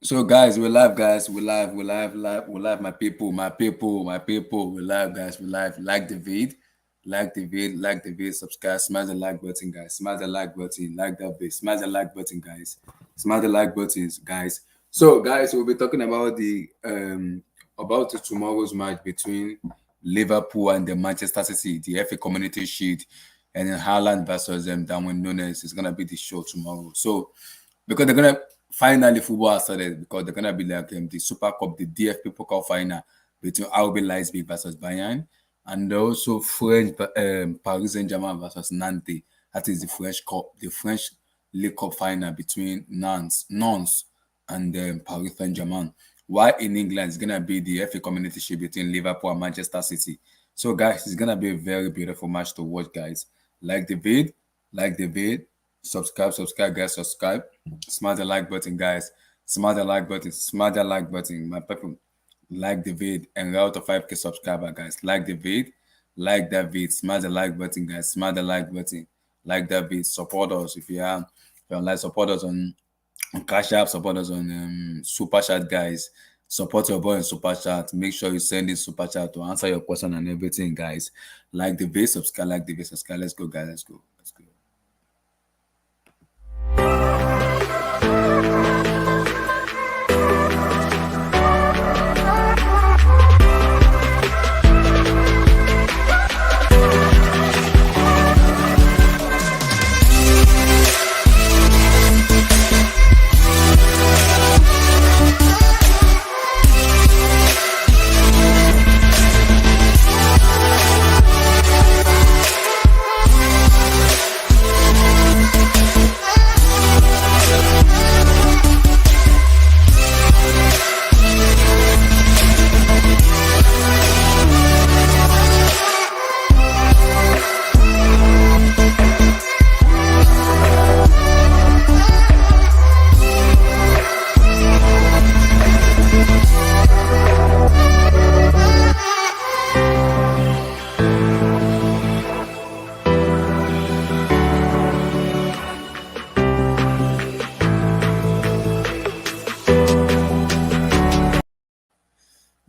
So guys, we live, guys. We live. My people. We live, guys. We live. Like the vid. Subscribe. Smash the like button, guys. Smash the like button. Like that vid. Smash the like button, guys. Smash the like buttons, guys. So guys, we'll be talking about the tomorrow's match between Liverpool and the Manchester City, the FA Community Shield, and then Haaland versus Darwin Nunes is gonna be the show tomorrow. So because they're gonna finally football has started because they're gonna be like the Super Cup, the DFB Pokal final between RB Leipzig versus Bayern, and also French Paris Saint-Germain versus Nantes. That is the French Cup, the French League Cup final between Nantes and Paris Saint-Germain. While in England, it's gonna be the FA Community Shield between Liverpool and Manchester City. So, guys, it's gonna be a very beautiful match to watch, guys. Like the vid, like the vid, subscribe, guys, subscribe. Smash the like button, guys. Smash the like button. My people, like the vid and route to 5K subscriber, guys. Like the vid, like that vid. Smash the like button, guys. Smash the like button. Like that vid. Support us if you are. If you like, support us on Cash App, support us on Super Chat, guys. Support your boy in Super Chat. Make sure you send in Super Chat to answer your question and everything, guys. Like the vid, subscribe. Like the vid, subscribe. Let's go, guys. Let's go. Let's go.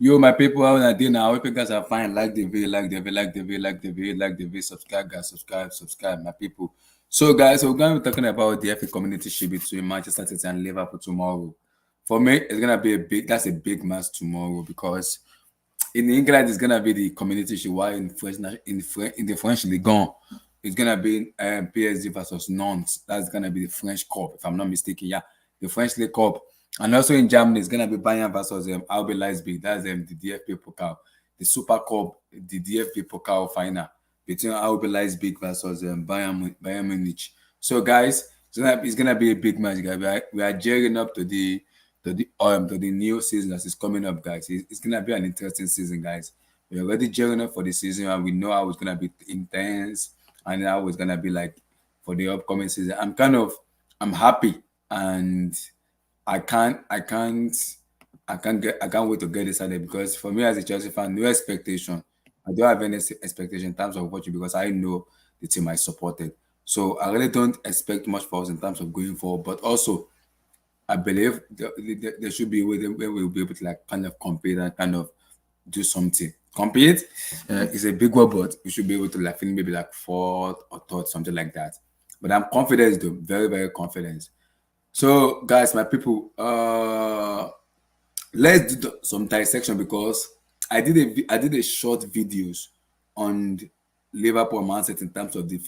Yo, my people, how are you now? I hope you guys are fine. Like the video, like the video, like the video, like the video, like the video. Subscribe, guys. Subscribe, my people. So, guys, we're going to be talking about the FA Community Shield between Manchester City and Liverpool tomorrow. For me, it's gonna be that's a big match tomorrow because in England it's gonna be the Community Shield, while in the French League, it's gonna be PSG versus Nantes. That's gonna be the French Cup, if I'm not mistaken. Yeah, the French League Cup. And also in Germany, it's gonna be Bayern versus RB Leipzig. That's the DFB Pokal, the Super Cup, the DFB Pokal final between RB Leipzig versus Bayern Munich. So guys, it's gonna be a big match, guys. We are gearing up to the new season that is coming up, guys. It's gonna be an interesting season, guys. We're already gearing up for the season, and we know how it's gonna be intense and how it's gonna be like for the upcoming season. I'm happy and I can't wait to get excited because for me as a Chelsea fan, no expectation. I don't have any expectation in terms of watching because I know the team I supported. So I really don't expect much for us in terms of going forward. But also, I believe there should be a way that where we'll be able to like kind of compete and kind of do something. Compete is a big word, but we should be able to like finish maybe like fourth or third, something like that. But I'm confident, though, very very confident. So, guys, my people, let's do some dissection because I did a short videos on Liverpool Man City in terms of the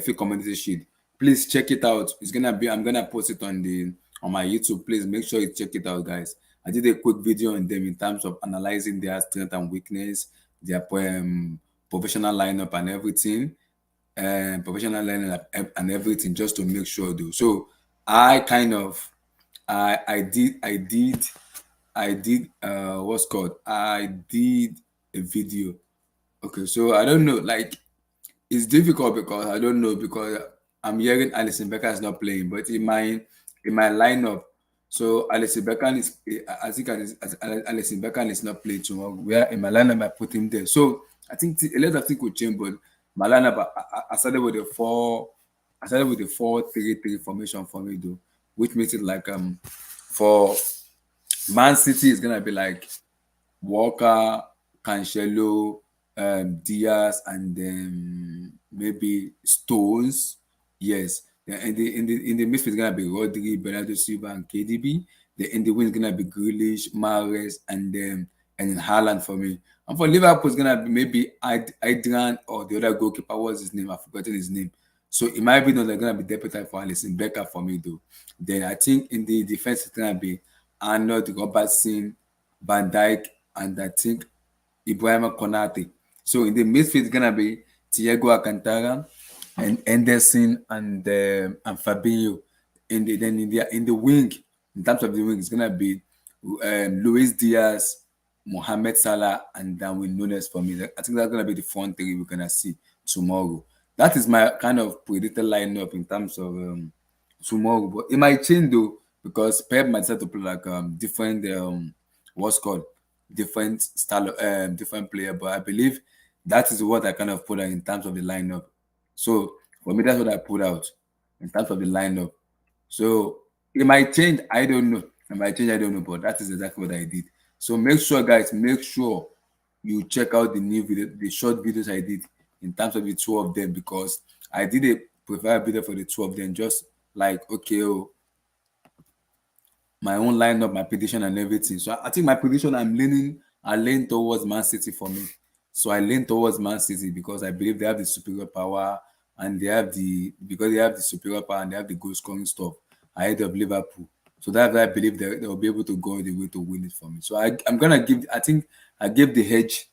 FA Community Shield. Please check it out. I'm gonna post it on my YouTube. Please make sure you check it out, guys. I did a quick video on them in terms of analyzing their strength and weakness, their professional lineup and everything, professional lineup and everything, just to make sure though. So I kind of I did what's called I did a video. Okay, so I don't know, like it's difficult because I don't know because I'm hearing Alison Becker is not playing, but in my lineup, so Alison Becker is I think Alison Becker is not playing tomorrow. Where in my lineup I put him there, so I think a lot of things could change, but my lineup I started with the four. I started with the 4-3-3 formation for me though, which makes it like For Man City, it's gonna be like Walker, Cancelo, Diaz, and then maybe Stones. Yes. Then in the midfield, it's gonna be Rodri, Bernardo Silva, and KDB. In the wing, it's gonna be Grealish, Mahrez, and then Haaland for me. And for Liverpool, it's gonna be maybe Adrian or the other goalkeeper. What's his name? I've forgotten his name. So it might be not like gonna be deputy for Alisson Becker for me though. Then I think in the defense, it's gonna be Arnold, Robertson, Van Dijk, and I think Ibrahima Konate. So in the midfield, it's gonna be Thiago Alcantara and Anderson and Fabinho. In the wing, in terms of the wing, it's gonna be Luis Diaz, Mohamed Salah, and Darwin Nunes for me. I think that's gonna be the front three we're gonna see tomorrow. That is my kind of predicted lineup in terms of tomorrow, but it might change though because Pep might start to play like different what's called different style different player. But I believe that is what I kind of put out in terms of the lineup. So for me, that's what I put out in terms of the lineup. So it might change. I don't know. It might change. I don't know. But that is exactly what I did. So make sure, guys, make sure you check out the new video, the short videos I did in terms of the two of them because I did a profile video for the two of them, just like okay, oh, my own lineup, my prediction, and everything. So I think my prediction, I lean towards Man City for me. So I lean towards Man City because I believe they have the superior power and they have the superior power and they have the goal scoring stuff ahead of Liverpool. So that's why I believe they'll be able to go the way to win it for me. So I'm gonna give. I think I gave the hedge.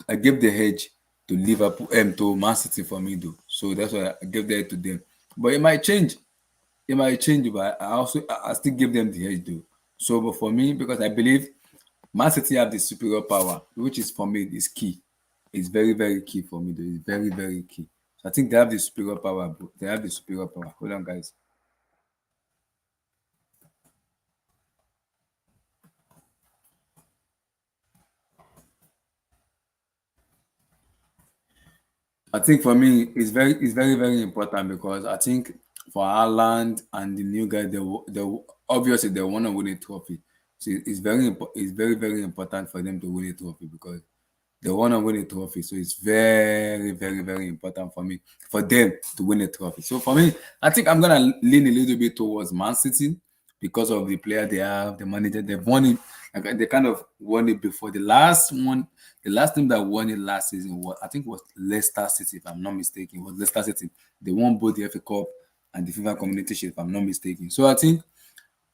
I gave the hedge to Liverpool to Man City for me though. So that's why I gave the edge to them. But it might change. It might change, but I still give them the edge though. So, but for me, because I believe Man City have the superior power, which is for me is key. It's very very key for me though. It's very very key. So I think they have the superior power. Bro. They have the superior power. Hold on, guys. I think for me, it's very very important because I think for Ireland and the new guy, they obviously they want to win a trophy. So it's very very important for them to win a trophy because they want to win a trophy. So it's very, very, very important for me, for them to win a trophy. So for me, I think I'm going to lean a little bit towards Man City because of the player they have, the manager. They've won it. Like, they kind of won it before. The last team that won it last season was, I think, was Leicester City, if I'm not mistaken. It was Leicester City. They won both the FA Cup and the FIFA Community Shield, if I'm not mistaken. So I think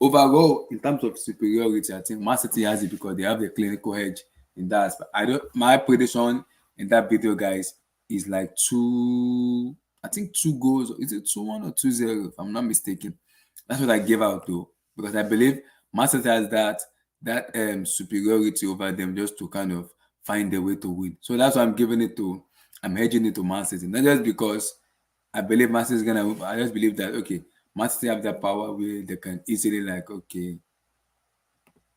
overall, in terms of superiority, I think Man City has it because they have the clinical edge in that aspect. I don't. My prediction in that video, guys, is like two. I think 2 goals. Is it 2-1 or 2-0? If I'm not mistaken, that's what I gave out though, because I believe Man City has that superiority over them just to kind of find a way to win. So that's why I'm giving it to. I'm hedging it to Man City, not just because I believe Man City is gonna win. I just believe that okay, Man City have that power where they can easily like okay,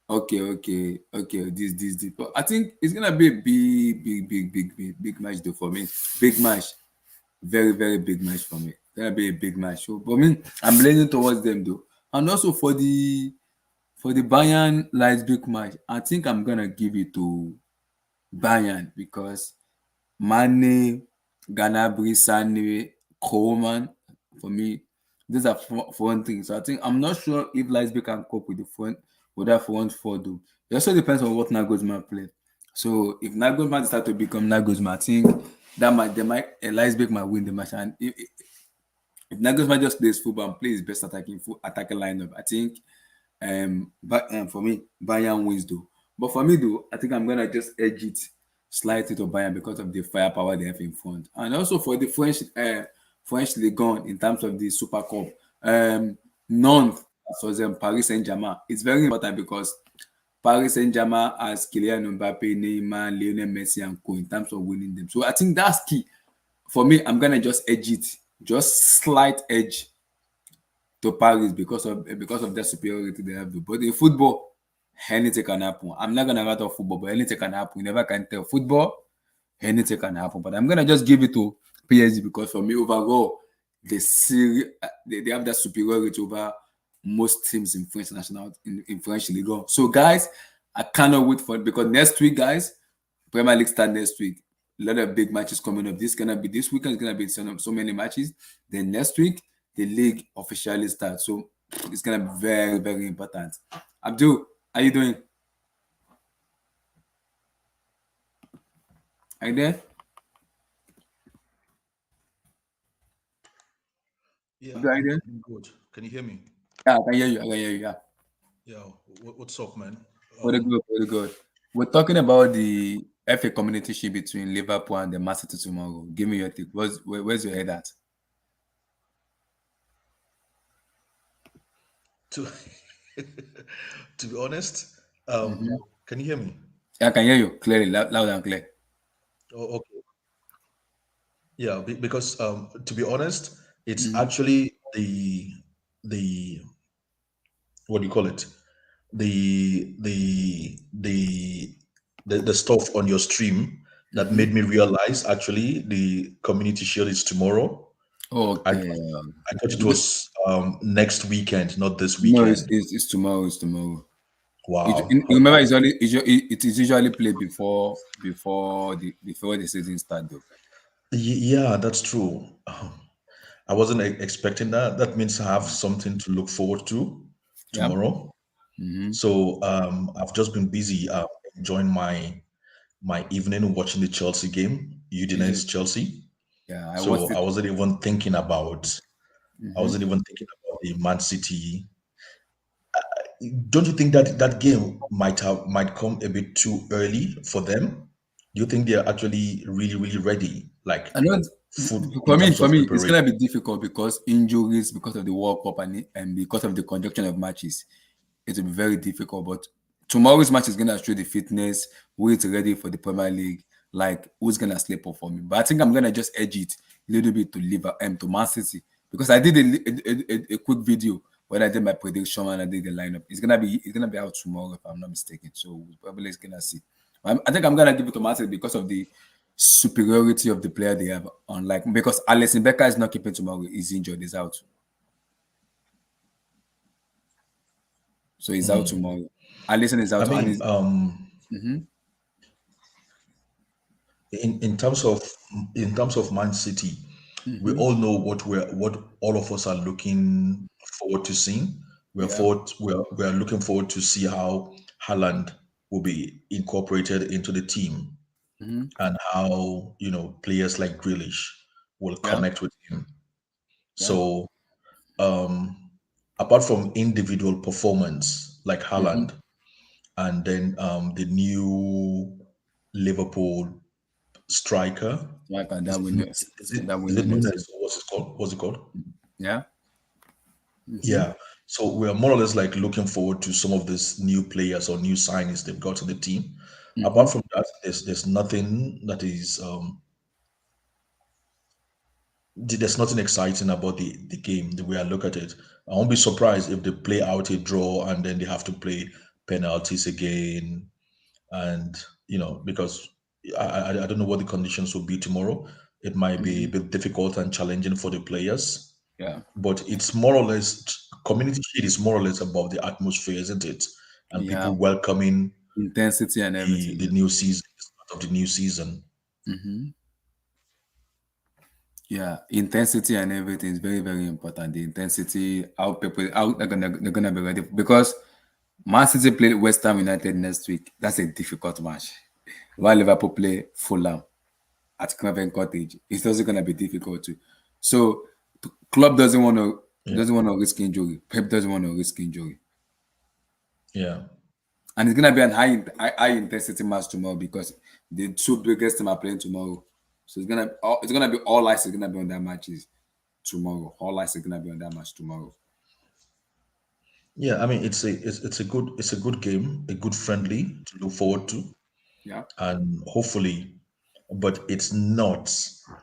this. But I think it's gonna be a big match though for me. Big match, very very big match for me. It's gonna be a big match. So, but I mean, I'm leaning towards them though, and also for the Bayern Leipzig match, I think I'm gonna give it to Bayern because Mane, Gnabry, Sané, Coleman. For me, these are front things. So I think I'm not sure if Leipzig can cope with that front four though. It also depends on what Nagelsmann play. So if Nagelsmann start to become Nagelsmann, I think Leipzig might win the match. And if Nagelsmann just plays football and plays best attacking lineup, I think but for me, Bayern wins though. But for me though, I think I'm gonna just edge it slightly to Bayern because of the firepower they have in front, and also for the French Ligue 1 in terms of the Super Cup. None as Paris Saint Germain. It's very important because Paris Saint Germain has Kylian Mbappe, Neymar, Lionel Messi, and co in terms of winning them. So I think that's key. For me, I'm gonna just edge it, just slight edge to Paris because of their superiority they have. But in football, anything can happen. I'm not gonna write off football, but anything can happen. You never can tell. Football, anything can happen. But I'm gonna just give it to PSG because for me overall, they have that superiority over most teams in French national in French league. So guys, I cannot wait for it because next week, guys, Premier League start next week. A lot of big matches coming up. This weekend is gonna be so many matches. Then next week the league officially starts. So it's gonna be very, very important. Abdul, how you doing? Are you there? Yeah, Abdul, are you there? I'm good. Can you hear me? Yeah, I can hear you. I can hear you. Yeah. Yeah, what's up, man? Very good, very good. We're talking about the FA Community Shield between Liverpool and the Man City tomorrow. Give me your take. Where's your head at? To to be honest, Mm-hmm. can you hear me? Yeah, I can hear you clearly, loud and clear. Oh, okay. Yeah, because to be honest, it's Mm-hmm. actually the what do you call it? The stuff on your stream that Mm-hmm. made me realize actually the community shield is tomorrow. I Okay. thought I thought it was next weekend, not this No, it's, weekend. it's, it's tomorrow. It's tomorrow. Wow. Remember, it is usually played before the season start, though. Yeah, that's true. I wasn't expecting that. That means I have something to look forward to Yeah. tomorrow. Mm-hmm. So I've just been busy enjoying my evening watching the Chelsea game, Yeah. Udinese Chelsea. Yeah. I So watched it. I Mm-hmm. wasn't even thinking about the Man City. Don't you think that that game might come a bit too early for them? Do you think they're actually really ready, like I know food for in me, terms for of me, it's preparation? gonna be difficult because injuries, because of the World Cup and because of the conduction of matches, it will be very difficult. But tomorrow's match is gonna show the fitness, who is ready for the Premier League, like who's gonna slip up for me. But I think I'm gonna just edge it a little bit to to Man City because I did a quick video when I did my prediction and I did the lineup. It's gonna be out tomorrow if I'm not mistaken. So probably is gonna see. I think I'm gonna give it to Man City because of the superiority of the player they have. Unlike because Alisson Becker is not keeping tomorrow, he's injured, he's out. So he's out tomorrow. Alisson is I out and mean, he's mhm, in in terms of Man City, we mhm, all know what all of us are looking forward to seeing. yeah. We are looking forward to see how Haaland will be incorporated into the team Mhm, and how players like Grealish will yeah, connect with him. yeah. So um, apart from individual performance like Mhm. Haaland, and then the new Liverpool striker. Like Is that it window, is it next week. Nunes? What's it called? What's it called? Yeah. Mhm, Yeah. So we are more or less like looking forward to some of these new players or new signings they've got in the team. Apart mhm, from that, there's nothing that is there's nothing exciting about the game the way I look at it. I won't be surprised if they play out a draw and then they have to play penalties again, and because I don't know what the conditions will be tomorrow. It might be a mhm. bit difficult and challenging for the players, Yeah. but it's more or less community shield is more or less about the atmosphere, isn't it? And Yeah. people welcoming Intensity and everything. the new season, the start of the new season. Mhm. Yeah, intensity and everything is very, very important. The intensity, how they're gonna be ready because Man City play West Ham United next week. That's a difficult match. While Liverpool play Fulham at Craven Cottage, it's also gonna be difficult too. So club Yeah, doesn't want to risk injury. Pep doesn't want to risk injury, yeah, and it's gonna be an high intensity match tomorrow because the two biggest team are playing tomorrow. So it's gonna be all eyes is gonna be on that matches tomorrow. All eyes are gonna be on that match tomorrow. yeah. I mean, it's a good game, a good friendly to look forward to, Yeah. and hopefully, but it's not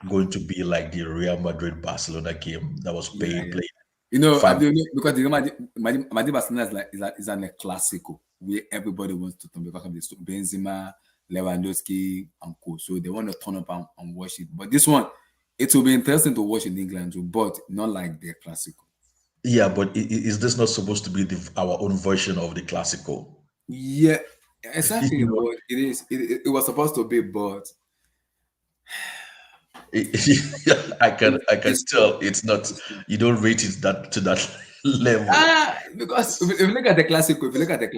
going to be like the Real Madrid Barcelona game that was Yeah, yeah. played I five. do know because the Madrid Barcelona is an classical where everybody wants to turn because of this Benzema, Lewandowski, and co. So they want to turn up and watch it. But this one, it will be interesting to watch in England too, but not like their classical. Yeah, but is this not supposed to be our own version of the classical? Yeah, exactly. You know, But it was supposed to be, but I can it's tell it's not. You don't rate it that to that level. because if you look at the classical, if you look at the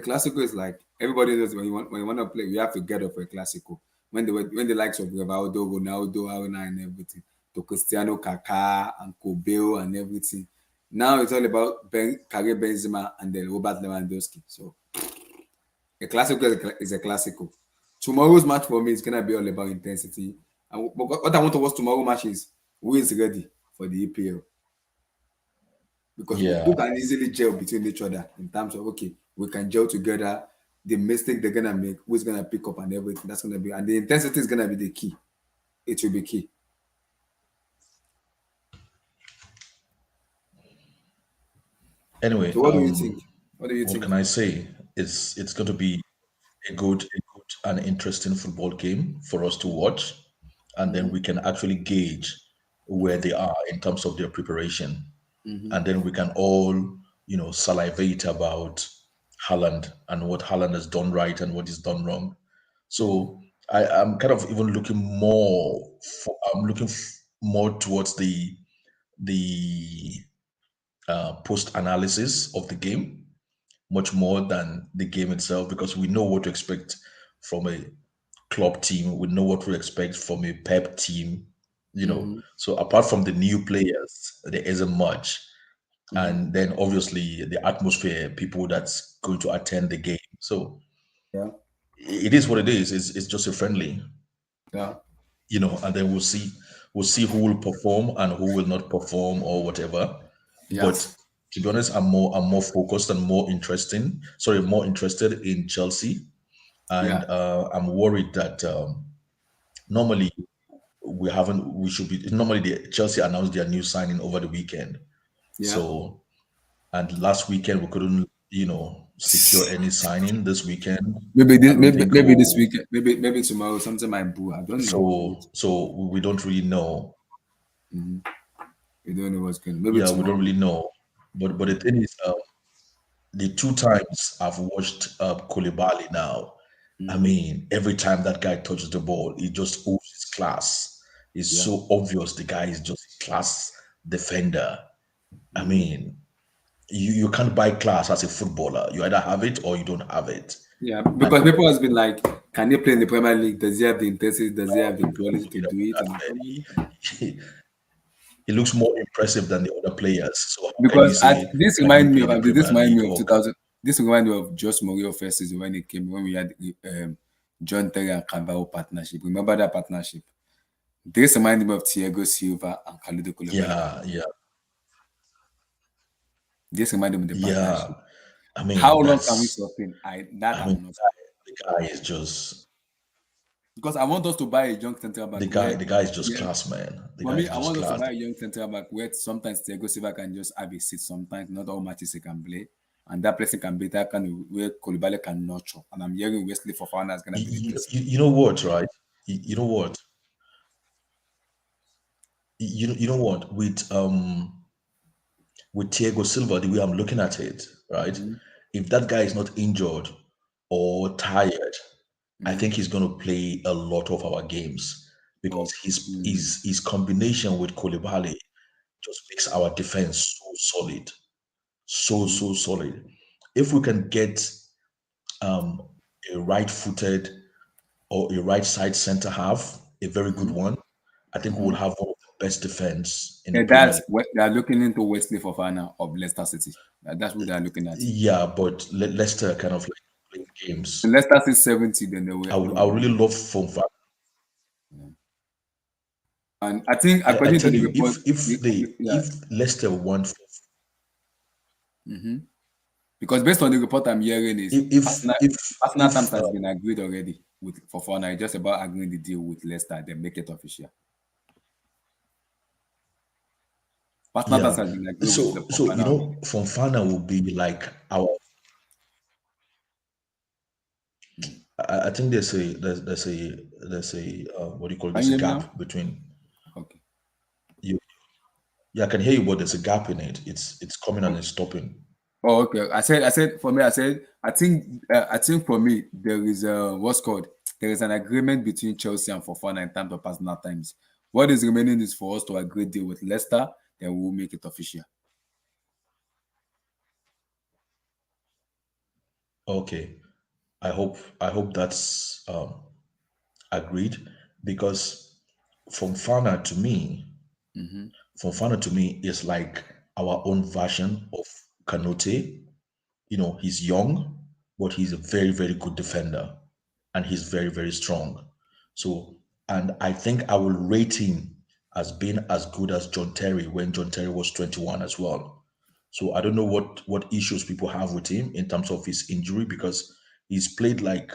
classical is like everybody knows when you want to play, you have to get up for a classical. When the likes of Rivaldo, Ronaldo, Aruna, and everything, to Cristiano, Kaká, and Kobe and everything. Now it's all about Karim Benzema and then Robert Lewandowski. So a classical is a classical. Tomorrow's match for me is gonna be all about intensity. And what I want to watch tomorrow match is who is ready for the EPL, because who Yeah. can easily gel between each other in terms of okay, we can gel together. The mistake they're gonna make, who's gonna pick up and everything. That's gonna be, and the intensity is gonna be the key. It will be key. Anyway, So what do you think? What do you what think? can I say? It's going to be a good and interesting football game for us to watch, and then Mm-hmm. we can actually gauge where they are in terms of their preparation, Mm-hmm. and then we can all salivate about Haaland and what Haaland has done right and what he's done wrong. Mm-hmm. So I'm kind of even looking more. I'm looking more towards the post analysis of the game much more than the game itself, because we know what to expect from a club team. We know what to expect from a Pep team. Mm-hmm. So apart from the new players, there isn't much. Mm-hmm. And then obviously the atmosphere, people that's going to attend the game. So Yeah. it is what it is. It's just a friendly, Yeah. and then we'll see who will perform and who will not perform or whatever. But Yes. to be honest, I'm more focused and more interested in Chelsea, and Yeah. I'm worried that normally we should be normally the Chelsea announced their new signing over the weekend. Yeah. So, and last weekend we couldn't secure any signing. This weekend I don't think Maybe this week, maybe tomorrow something might boo. I don't know. so we don't really know. We don't know what's going on. Maybe Yeah, we don't tomorrow. really know. But the thing is, the two times I've watched Koulibaly now, I Mm-hmm. mean, every time that guy touches the ball, he just oozes class. It's Yeah. so obvious the guy is just a class defender. I Mm-hmm. mean, you can't buy class as a footballer. You either have it or you don't have it. Yeah, And because people has been like, can he play in the Premier League? Does he have the intensity? Does he have the don't quality to forget do about it? that, And I'm man. probably He looks more impressive than the other players. So how can you because say this can he remind me play of in the this Premier remind League me of or 2000. This remind me of Jose Mourinho first season when he came, when we had John Terry and Carvalho partnership. Remember that partnership? This reminded me of Thiago Silva and Kalidou Koulibaly yeah, partnership. yeah, This reminded me of the yeah. partnership. I How mean, long can we that's sustain? I mean, I'm not, the guy is just because I want us to buy a young centre back the guy. where, The guy is just yeah, class, man. The for guy me, is I just want us to class. buy a young centre back where sometimes Thiago Silva can just have a seat. Sometimes not all matches he can play, and that person can be that kind of where Koulibaly can nurture. And I'm hearing Wesley Fofana is gonna be the person. You know what, right? You know what? You know what? With Thiago Silva, the way I'm looking at it, right? Mm-hmm. If that guy is not injured or tired, I Mm-hmm. think he's going to play a lot of our games because Okay. his combination with Koulibaly just makes our defense so solid, Mm-hmm. so solid. If we can get um, a right-footed or a right side center half, a very good Mm-hmm. one, I think we Mm-hmm. will have one of the best defense in the Yeah, Premier that's League. what they are looking into Wesley Fofana of Leicester City. That's what they are looking at. Yeah, but Leicester kind of like playing The games. Leicester City 70, then I would really love from fact. and I think I according to tell the you, report, yeah, if Leicester want because based on the report I'm hearing is if if Arsenal terms if has been agreed already with Fofana. It's just about agreeing the deal with Leicester, then make it official. Arsenal terms yeah, has been agreed with the so Fofana already. from Fana will be like our. I think there's a what do you call it? Can There's you a hear me now? gap between Okay. you. Yeah, I can hear you, but there's a gap in it. It's coming and it's stopping. Oh, okay. I said for me, I think for me there is a what's called there is an agreement between Chelsea and Fofana in terms of personal times. What is remaining is for us to agree deal with Leicester, then we'll make it official. Okay. I hope that's agreed because Fofana to me, Mm-hmm. Fofana to me is like our own version of Kanote. He's young, but he's a very, very good defender and he's very, very strong. So, and I think I will rate him as being as good as John Terry when John Terry was 21 as well. So I don't know what issues people have with him in terms of his injury because he's played like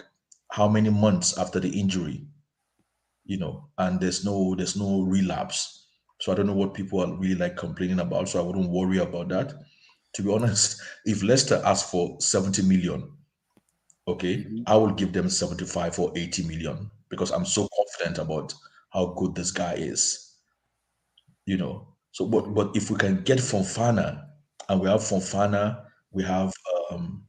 how many months after the injury, and there's no relapse. So I don't know what people are really like complaining about. So I wouldn't worry about that. To be honest, if Leicester asks for 70 million, okay, Mm-hmm. I will give them 75 or 80 million because I'm so confident about how good this guy is. So, Mm-hmm. but if we can get Fonfana, and we have Fonfana, we have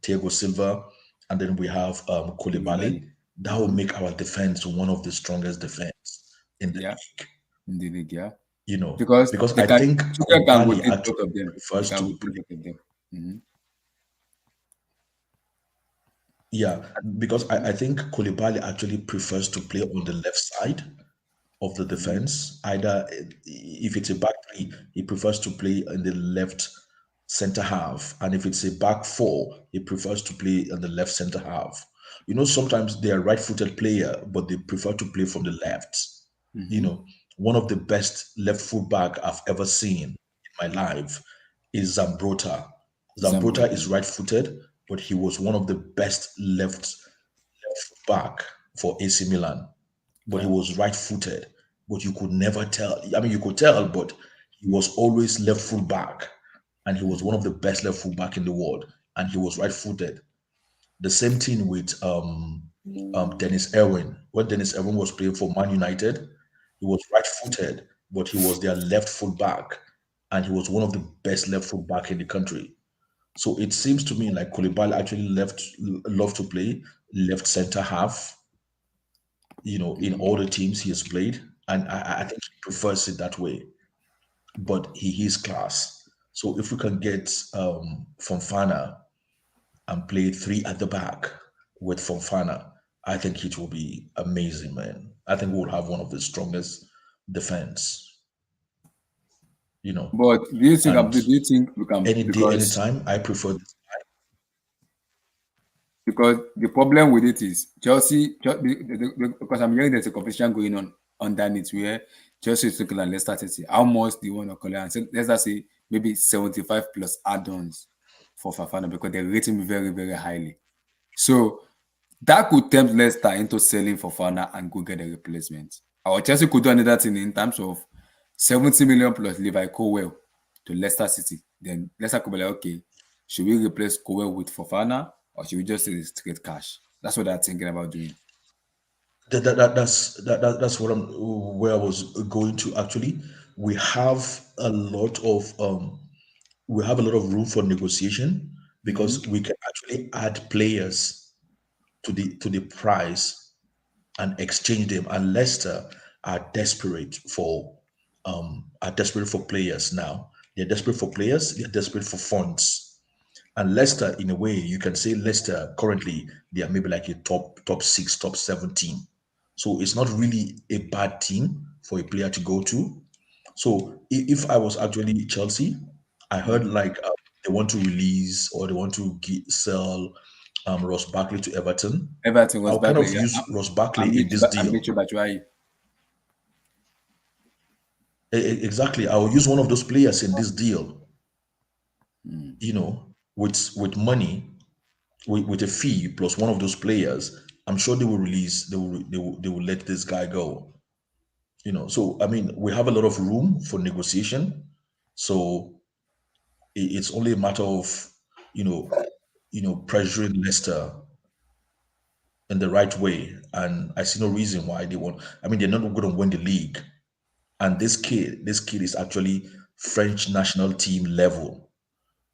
Thiago Silva, and then we have Everybody. Koulibaly, that will Mm-hmm. make our defense one of the strongest defense in the Yeah, league. in the league, yeah. You know, Because because they I can think Tuchel can Koulibaly rotate both actually of them. He prefers can to rotate play. both of them. Mm-hmm. Yeah, because I think Koulibaly actually prefers to play on the left side of the Mm-hmm. defense. Either if it's a back three, he prefers to play in the left center half, and if it's a back four, he prefers to play in the left center half. Sometimes they are right-footed player, but they prefer to play from the left. You Mm-hmm. know, One of the best left fullback I've ever seen in my life is Zambrota. Zambrota Zambrotta. is right-footed, but he was one of the best left back for AC Milan, but he Yeah. was right footed. But you could never tell. I mean, you could tell, but he was always left full back. And he was one Mm-hmm. of the best left full back in the world. And he was right footed. The same thing with Dennis Irwin. When Dennis Irwin was playing for Man United, he was right footed, but he was their left full back. And he was one of the best left full back in the country. So it seems to me like Koulibaly actually love to play left center half, in Mm-hmm. all the teams he has played. And I think he prefers it that way. But he is class. So if we can get Fonfana and play three at the back with Fonfana, I think it will be amazing, man. I think we'll have one of the strongest defense, you know. But do And you think we can any day, anytime, I prefer this. because the problem with it is because I'm hearing there's a competition going on underneath where Chelsea is looking at Leicester City. How much do you want to call it? And say, let's say maybe 75 plus add-ons for Fafana because they rate him very, very highly. So that could tempt Leicester into selling Fofana and go get a replacement. Or Chelsea could do another thing in terms of 70 million plus Levi Colwell to Leicester City. Then Leicester could be like, okay, should we replace Colwell with Fofana or should we just say it's straight cash? That's what they're thinking about doing. That's what I'm where I was going to actually. We have a lot of room for negotiation Mm-hmm. because we can actually add players to the price and exchange them. And Leicester are desperate for players now. They're desperate for players. They're desperate for funds. And Leicester, in a way, you can say Leicester currently they are maybe like a top six, top seven team. So it's not really a bad team for a player to go to. So if I was actually Chelsea, I heard Mm-hmm. like they want to release or they want to sell Ross Barkley to Everton. Everton was I'll kind back like of yeah. use Ross Barkley in this I'm deal. Micho Batshuayi. Exactly, I'll use one of those players in this deal. Mm. With money, with a fee plus one of those players. I'm sure they will release. They will let this guy go. So I mean, we have a lot of room for negotiation. So it's only a matter of you know pressuring Leicester in the right way, and I see no reason why they won't. I mean, they're not going to win the league, and this kid is actually French national team level.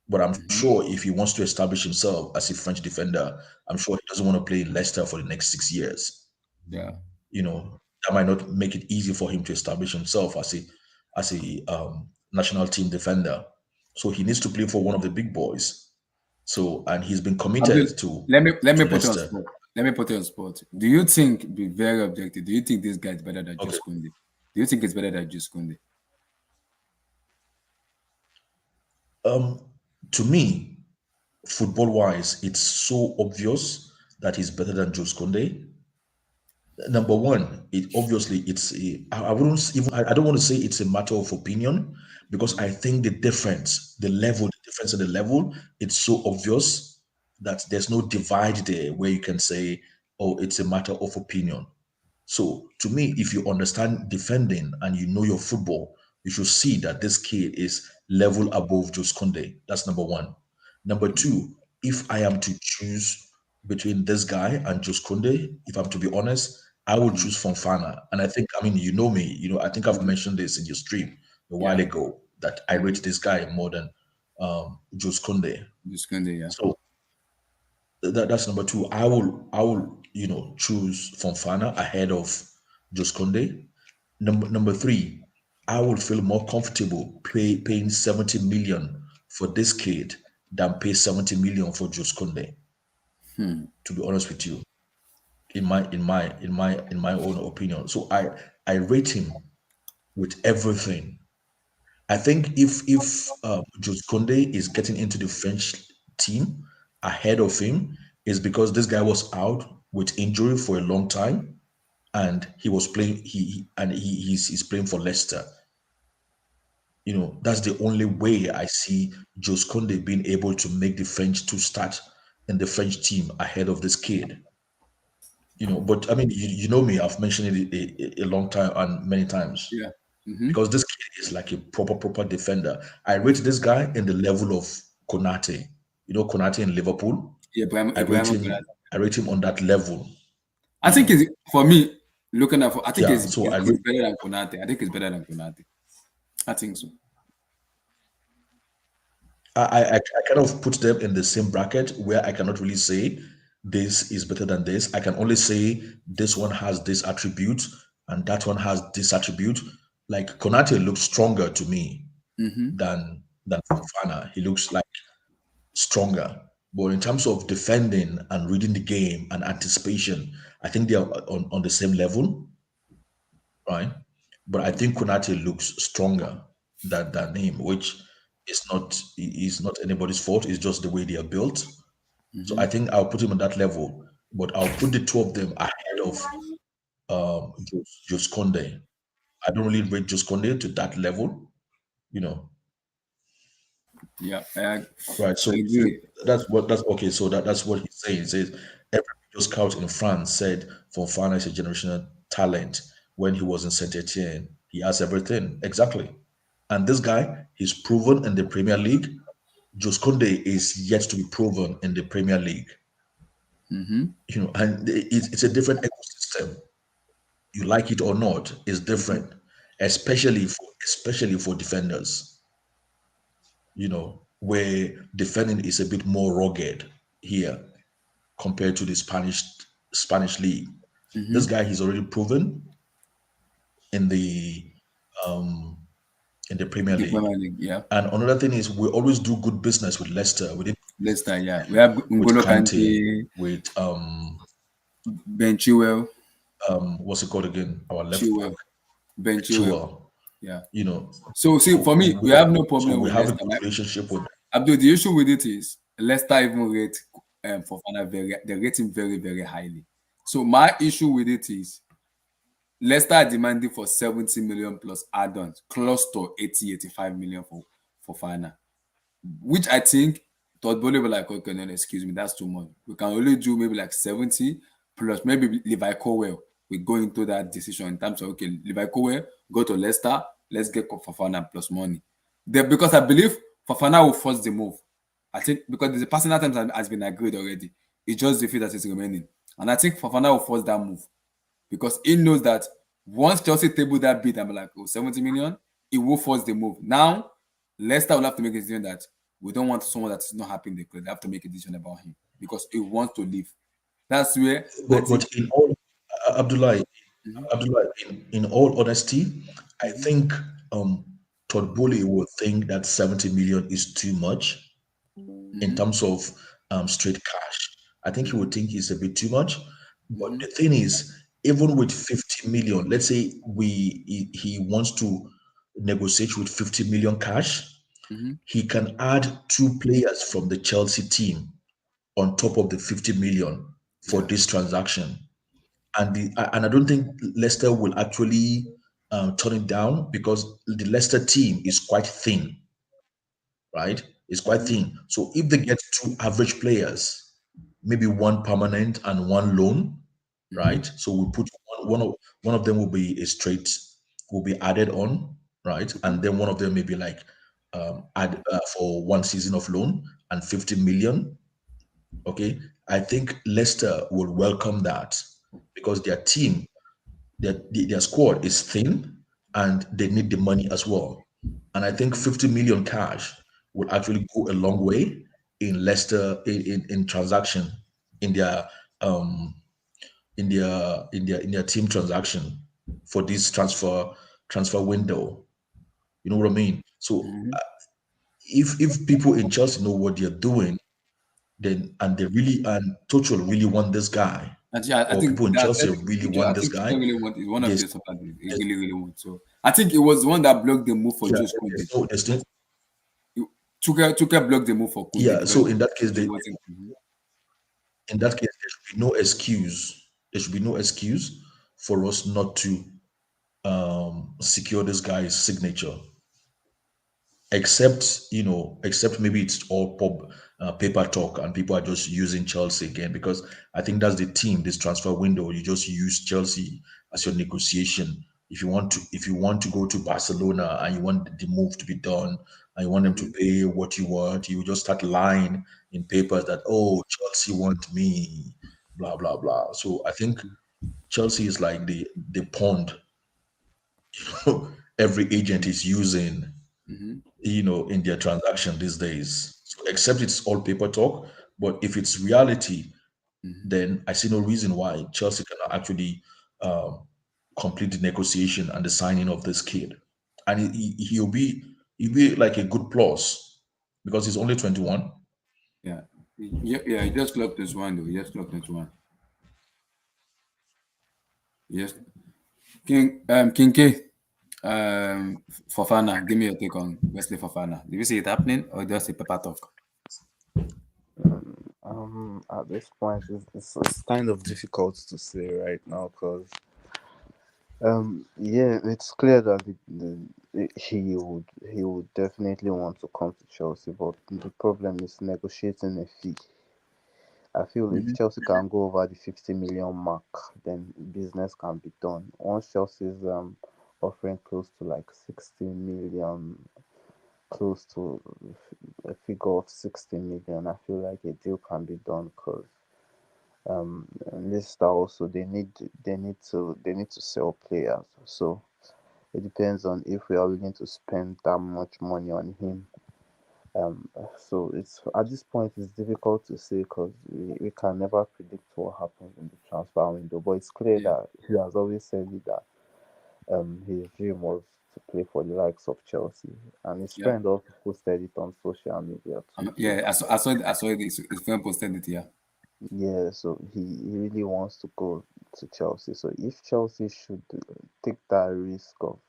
But I'm Mm-hmm. sure if he wants to establish himself as a French defender, I'm sure he doesn't want to play in Leicester for the next 6 years. Yeah. That might not make it easy for him to establish himself as a national team defender. So he needs to play for one of the big boys. So and he's been Abdul, committed to let me put you on Leicester. spot. Let me put you on spot. Do you think, be very objective, do you think this guy is better than Okay. Just Kunde? Do you think it's better than Just Kunde? Um, to me, football wise, it's so obvious that he's better than Jules Koundé. Number one, it obviously it's a I wouldn't even I don't want to say it's a matter of opinion because I think the difference in the level, it's so obvious that there's no divide there where you can say, oh, it's a matter of opinion. So to me, if you understand defending and you know your football, you should see that this kid is level above Jose Kunde. That's number one. Number two, if I am to choose between this guy and Jose Kunde, if I'm to be honest, I would Mm-hmm. choose Fonfana. And I think, I mean, you know me, I think I've mentioned this in your stream a while Yeah. ago that I Mm-hmm. rate this guy more than Jose Kunde. Just Kunde, yeah. So that's number two. I will choose Fonfana ahead of Jose Kunde. Number three, I will feel more comfortable paying 70 million for this kid than pay 70 million for Jose Kunde. Hmm. To be honest with you, in my own opinion. So I rate him with everything. I think if Jose Kunde is getting into the French team ahead of him, is because this guy was out with injury for a long time and he was playing he's playing for Leicester. That's the only way I see Jose Conde being able to make the French to start in the French team ahead of this kid. But I mean, you know me, I've mentioned it a long time and many times Yeah. Mm-hmm. because this kid is like a proper defender. I rate this guy in the level of Konate. Konate in Liverpool. Yeah, I rate Ibrahim him. I rate him on that level. I You think know, it's, for me, looking at, I think yeah. So it's better than Konate. I think it's better than Konate. I think so. I kind of put them in the same bracket where I cannot really say this is better than this. I can only say this one has this attribute and that one has this attribute. Like Konate looks stronger to me Mm-hmm. than Fofana. He looks like stronger. But in terms of defending and reading the game and anticipation, I think they are on the same level, right? But I think Konate looks stronger than him, which is not anybody's fault. It's just the way they are built. So Mm-hmm. I think I'll put him on that level, but I'll put the two of them ahead of Jose Conde. I don't really rate Jose Conde to that level, you know. Yeah, Right. I So agree. that's okay. So that's what he's saying. He says every video scout in France said Fofana is a generational talent. When he was in Saint Etienne, he has everything exactly. And this guy, he's proven in the Premier League. Jose Conde is yet to be proven in the Premier League. Mm-hmm. And it's a different ecosystem. You like it or not, it's different, especially for defenders. Where defending is a bit more rugged here compared to the Spanish league. This Mm-hmm. guy he's already proven in the um in the Premier The League. Premier League, yeah. And another thing is we always do good business with Leicester, Leicester, yeah. We have with Ngolo Kante, Kante, with Ben Chilwell, what's it called again? Our left back, Chilwell, Ben Chilwell, Chua. yeah. You know, So see, so for me, we have no so problem we with have a Leicester. good relationship with. Abdul, the issue with it is Leicester even rate Fofana they rate him very, very highly. So my issue with it is Leicester are demanding for 70 million plus add-ons, close to 80, 85 million for Fofana, which I think Todd Bowley will like, okay, no, excuse me, that's too much. We can only do maybe like 70 plus maybe Levi Colwell. We go into that decision in terms of, okay, Levi Colwell, go to Leicester, let's get Fofana plus money. Because I believe Fofana will force the move. I think because the personal terms has been agreed already. It's just the fee that is remaining. And I think Fofana will force that move because he knows that once Chelsea table that bid, I'm like, oh, 70 million, it will force the move. Now, Leicester will have to make a decision that we don't want someone that is not happy in the club. They have to make a decision about him because he wants to leave. That's where I But think. in all, Abdullah, Mhm, in all honesty, I mhm, think um, Todd Bowley would think that 70 million is too much in mhm, terms of straight cash. I think he mhm, would think it's a bit too much. But mhm, the thing is, even with 50 million, let's say he wants to negotiate with 50 million cash, mhm. he can add two players from the Chelsea team on top of the 50 million for Yeah. this transaction. And I don't think Leicester will actually turn it down because the Leicester team is quite thin, right? It's quite Mhm, thin. So if they get two average players, maybe one permanent and one loan, mhm, right? So we put one of them will be a straight will be added on, right? mhm, And then one of them may be like add for one season of loan and 50 million. Okay, I think Leicester will welcome that because their squad is thin and they need the money as well. And I think 50 million cash would actually go a long way in Leicester in transaction in their um in their team transaction for this transfer window. You know what I mean? So mhm. if people in Chelsea know what they're doing, then and they really and Tuchel really want this guy, And yeah, I or think people in that Chelsea really want I this think guy, Tuchel really want is one of there's, the stuff that he there's really want. So I think it was the one that blocked the move for yeah, Jules Kunde. Tuchel blocked the move for Kunde yeah. because So in that case, he wasn't. Mhm. there should be no excuse. There should be no excuse for us not to secure this guy's signature, except maybe it's all paper talk and people are just using Chelsea again because I think that's the team. This transfer window, you just use Chelsea as your negotiation. If you want to go to Barcelona and you want the move to be done and you want them to Mhm. pay what you want, you just start lying in papers that, oh, Chelsea want me, blah blah blah. So I think Chelsea is like the pond every agent is using, Mhm. in their transaction these days. So except it's all paper talk, but if it's reality, Mhm. then I see no reason why Chelsea cannot actually um, complete the negotiation and the signing of this kid, and he'll be like a good plus because he's only 21. Yeah. Yeah, yeah, he just clocked this one though. He just clocked this one. Yes. King K. Fofana, give me your take on Wesley Fofana. Do you see it happening or just a paper talk? At this point, it's kind of difficult to say right now because, yeah, it's clear that he would definitely want to come to Chelsea, but the problem is negotiating a fee. I feel if Mhm. Chelsea can go over the 50 million mark, then business can be done. Once Chelsea's offering close to like 60 million, close to a figure of 60 million, I feel like a deal can be done because Leicester also they need to sell players. So it depends on if we are willing to spend that much money on him. So it's at this point it's difficult to say because we can never predict what happens in the transfer window. But it's clear Yeah. that he has always said it that his dream was to play for the likes of Chelsea, and his Yeah. friend also posted it on social media too. So Yeah, I saw it. His friend posted it here. yeah, so he really wants to go to Chelsea. So if Chelsea should take that risk of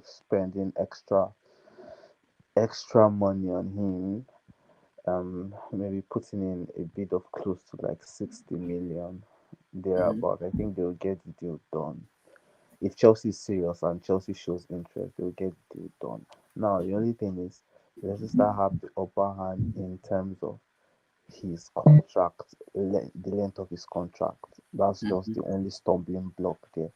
spending extra money on him, maybe putting in a bid of close to like 60 million Mhm. thereabout, I think they'll get the deal done. If Chelsea is serious and Chelsea shows interest, they'll get the deal done. Now the only thing is Leicester have the upper hand in terms of his contract, the length of his contract. That's just Mhm. the only stumbling block there.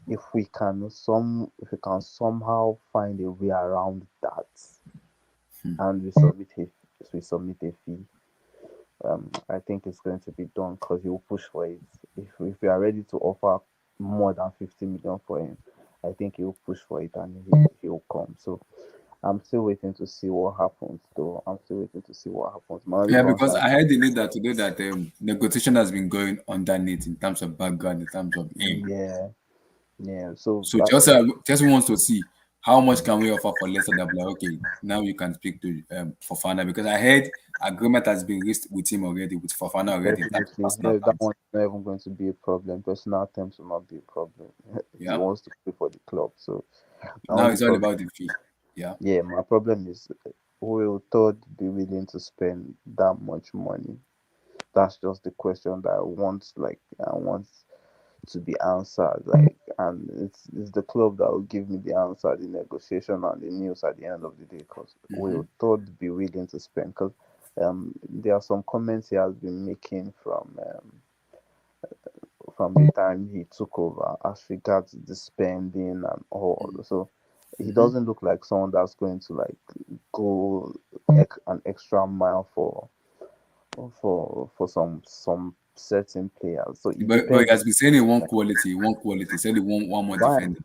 If we can somehow find a way around that, and we submit a fee, I think it's going to be done because he will push for it. If we are ready to offer more than 50 million for him, I think he will push for it and he will come. So I'm still waiting to see what happens, though. I'm still waiting to see what happens. My only Yeah, because concern, I heard the news that today that negotiation has been going underneath in terms of background, in terms of him. yeah, yeah. So So that just wants to see how much can we offer for Leicester that be like, okay, now you can speak to Fofana, because I heard agreement has been reached with him already, with Fofana already in terms of definitely, personal that terms. one's not even going to be a problem. Personal terms will not be a problem. He Yeah. wants to play for the club, so the Now only it's all problem, about the fee. Yeah. yeah, my problem is, will Todd be willing to spend that much money? That's just the question that I want to be answered. Like, and it's the club that will give me the answer, the negotiation and the news at the end of the day. Because Hmm. will Todd be willing to spend? Because there are some comments he has been making from the time he took over as regards the spending and all. So he Hmm. doesn't look like someone that's going to like go an extra mile for some certain players. So it But depends. he has been saying he want quality, he want quality. He said he want one more Fine, defender.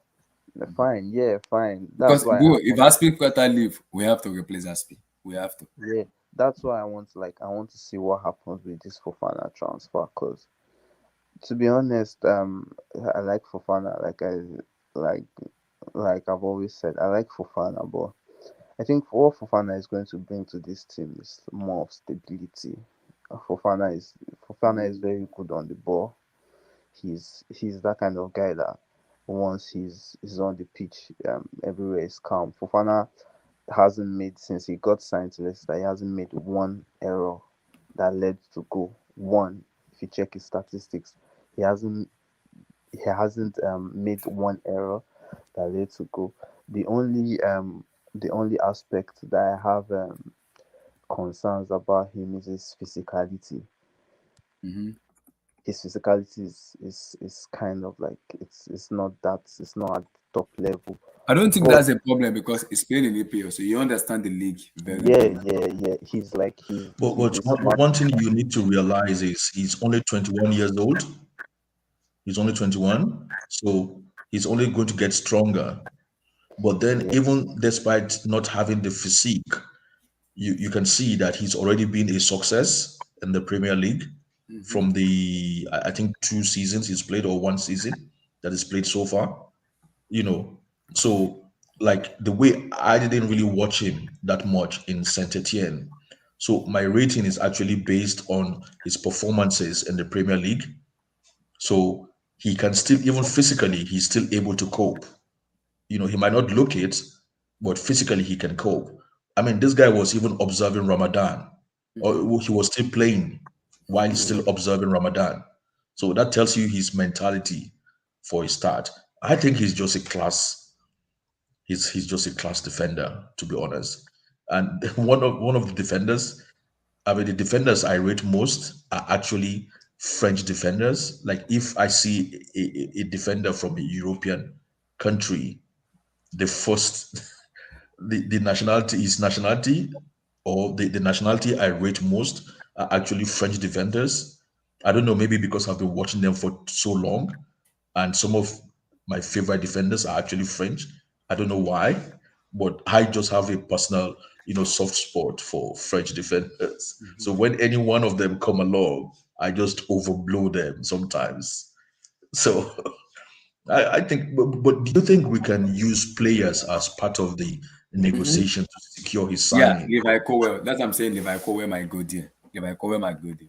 fine, yeah, fine. That's Because why I bro, if want, Aspi Quetta leave, we have to replace Aspi. We have to. yeah, that's why I want, like, I want to see what happens with this Fofana transfer. Cause to be honest, I like Fofana. Like like I've always said, I like Fofana, but I think what Fofana is going to bring to this team is more of stability. Fofana is very good on the ball. He's that kind of guy that once he's on the pitch, everywhere is calm. Fofana hasn't made, since he got signed to Leicester, he hasn't made one error that led to goal. One, if you check his statistics, he hasn't made one error that led to goal. The only um the only aspect that I have concerns about him is his physicality. Hmm. His physicality is kind of like, it's not at the top level. I don't think But that's a problem because he's playing in EPL, so you understand the league very yeah, well. yeah, yeah. He's like But he's a smart. one thing you need to realize is he's only 21 years old. He's only 21, so he's only going to get stronger. But then, Yeah. even despite not having the physique, you can see that he's already been a success in the Premier League Hmm. from the I think 2 seasons he's played, or 1 season that he's played so far. You know, so like the way I didn't really watch him that much in Saint Etienne. So my rating is actually based on his performances in the Premier League. So he can still, even physically, he's still able to cope. He might not look it, but physically he can cope. I mean, this guy was even observing Ramadan, Hmm. or he was still playing while he's still observing Ramadan. So that tells you his mentality for a start. I think he's just a class. He's just a class defender, to be honest. And one of the defenders, I mean, the defenders I rate most are actually French defenders. Like if I see a defender from a European country, the first the nationality his nationality, or the nationality I rate most are actually French defenders. I don't know, maybe because I've been watching them for so long, and some of my favorite defenders are actually French. I don't know why, but I just have a personal, soft spot for French defenders. So when any one of them come along, I just overblow them sometimes. So I think, but do you think we can use players as part of the negotiation to secure his Yeah, signing? Levi Cowell. That's what I'm saying. Levi Cowell might go there. Levi Cowell might go there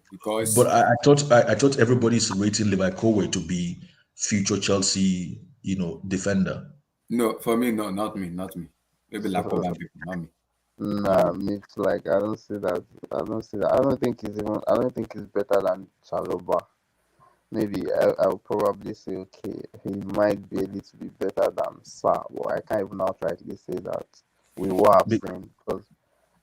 But because I thought everybody's rating Levi Kowe to be future Chelsea, defender. no, for me, no, not me, not me. Maybe Lacoban people, not me, not Nah, me. it's like, I don't see that. I don't see that. I don't think he's better than Chaloba. Maybe I'll probably say, okay, he might be a little bit better than Sa, but I can't even outrightly say that we what I've Be- seen, because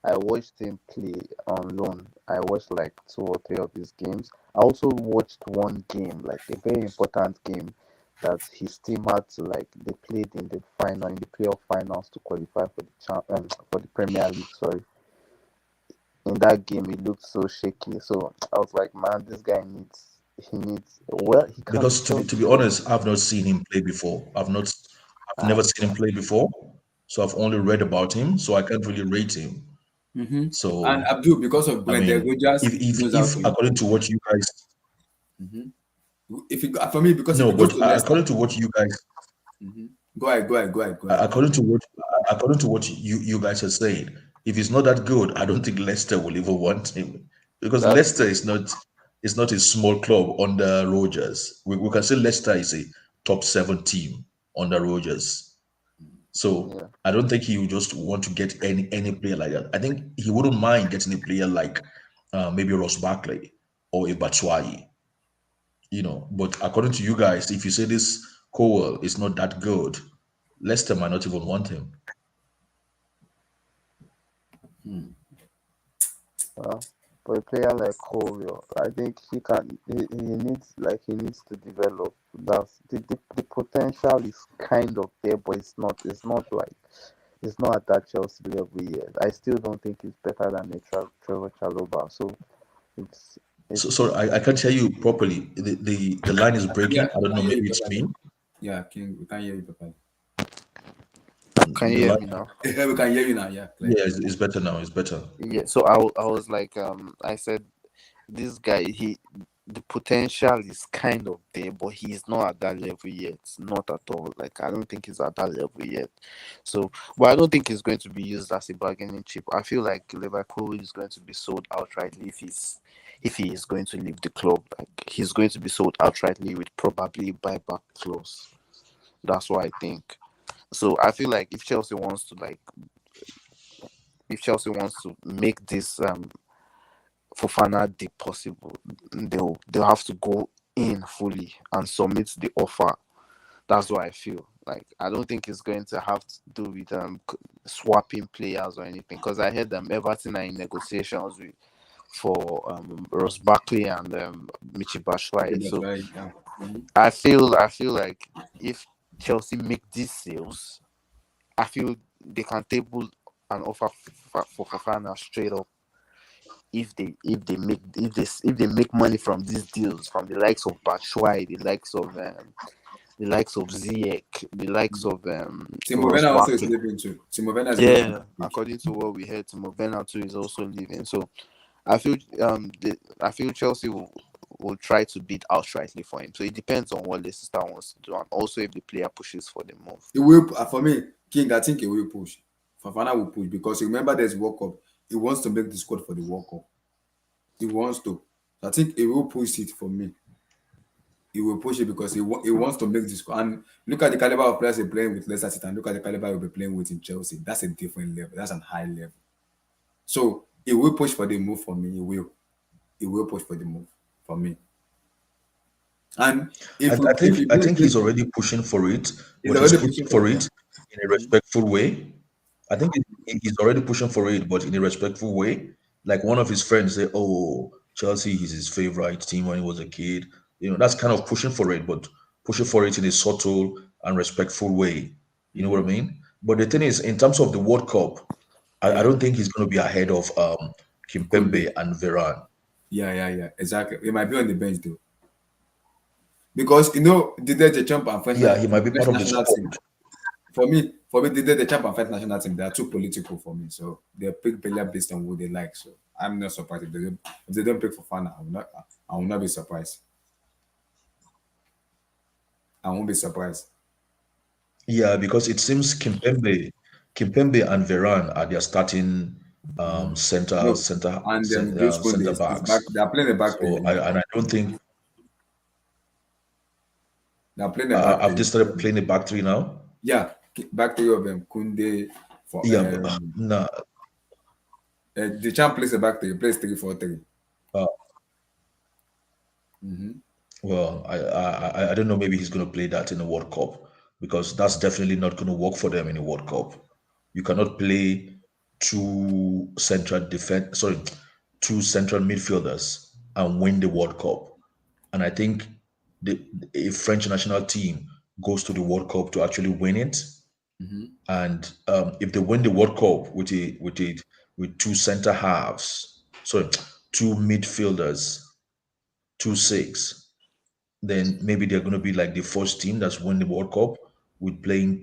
I watched him play on loan. I watched like two or three of his games. I also watched one game, like a very important game, that his team had to, like, they played in the final, in the playoff finals, to qualify for the for the Premier League. Sorry, in that game he looked so shaky. So I was like, man, this guy needs, well, he can because to be just to be show. honest, I've not seen him play before. I've never Uh, seen him play before. so I've only read about him, so I can't really rate him. Mm-hmm. And So Abdul, because of I Brendan mean, Rodgers, knows how if to according improve. to what you guys, Mm-hmm. If you for me, because if no, he goes but to Leicester, according to what you guys, mm-hmm. Go ahead, go ahead, go ahead, go ahead. according to what you guys are saying, if he's not that good, I don't think Leicester will even want him, because That's Leicester is not a small club under Rogers. We can say Leicester is a top seven team under Rogers. So yeah. I don't think he would just want to get any player like that. I think he wouldn't mind getting a player like maybe Ross Barkley or a Batshuayi, But according to you guys, if you say this Cowell is not that good, Leicester might not even want him. Well, for a player like Cole, I think he needs to develop. The potential is kind of there, but it's not at that Chelsea level yet. I still don't think he's better than a Trevor Chalobah. So it's So it's sorry, I can't hear you properly. The line is Yeah, breaking. I we don't can know. hear you Maybe it's properly. me. Yeah, King, we can hear you properly. can you The hear line, me now? Yeah, we can hear you now. Yeah, clear. yeah, it's better now. It's better. Yeah. So I was like I said this guy the potential is kind of there, but he's not at that level yet. Not at all. Like I don't think he's at that level yet. So, but I don't think he's going to be used as a bargaining chip. I feel like Liverpool is going to be sold outrightly if he is going to leave the club. Like he's going to be sold outrightly with probably buyback clause. That's what I think. So I feel like if Chelsea wants to make this Fofana deal possible, they'll have to go in fully and submit the offer. That's what I feel. Like I don't think it's going to have to do with swapping players or anything. Because I heard them Everton are in negotiations with for Ross Barkley and Michi Okay, Batshuayi. that's So right. Yeah. Mm-hmm. I feel like if Chelsea make these sales, I feel they can table an offer for Fofana straight up if they make money from these deals from the likes of Batshuayi, the likes of Ziyech, the likes of Timo Ross Werner also is Barkley. leaving too. Timo Werner is leaving. Yeah, according to what we heard, Timo Werner too is also leaving. So I feel I feel Chelsea will try to bid outrightly for him. So it depends on what Leicester wants to do, and also if the player pushes for the move. It will for me, King. I think he will push. Fafana will push because remember there's World Cup. He wants to make the squad for the World Cup. He wants to. I think he will push it for me. He will push it because he wants to make this. And look at the caliber of players he's playing with Leicester City and look at the caliber he'll be playing with in Chelsea. That's a different level. That's a high level. So he will push for the move for me. He will. He will push for the move for me. And if he I brings think this, he's already pushing for it, he's but he's already pushing pushing for for it. it Yeah. in a respectful way. I think he's already pushing for it, but in a respectful way. Like one of his friends say, "Oh, Chelsea is his favorite team when he was a kid." That's kind of pushing for it, but pushing for it in a subtle and respectful way. You know what I Mhm. mean? But the thing is, in terms of the World Cup, I Yeah. don't think he's going to be ahead of Could be. Kimpembe and Varane. Yeah, yeah, yeah. Exactly. He might be on the bench though. Because the champ and Yeah, he might be French part of the national squad. team. For me, the champ and French national team, they are too political for me. So they pick player based on who they like. So I'm not surprised if they don't pick for fun. I will not be surprised. I won't be surprised. Yeah, because it seems Kimpembe and Varane are their starting No, and Jules Kounde center is back. backs. They are playing the back three. So I don't think They are playing the back I've three. just started playing the back three now. Yeah, back three of them. Kounde for Yeah, but nah, the champ plays the back three. He plays 3-4-3. uh, Mm-hmm. well, I don't know. Maybe he's going to play that in the World Cup because that's definitely not going to work for them in the World Cup. You cannot play two central midfielders and win the World Cup. And I think the a French national team goes to the World Cup to actually win it. Mm-hmm. And if they win the World Cup with two center halves, sorry, two midfielders, two six, then maybe they're going to be like the first team that's won the World Cup with playing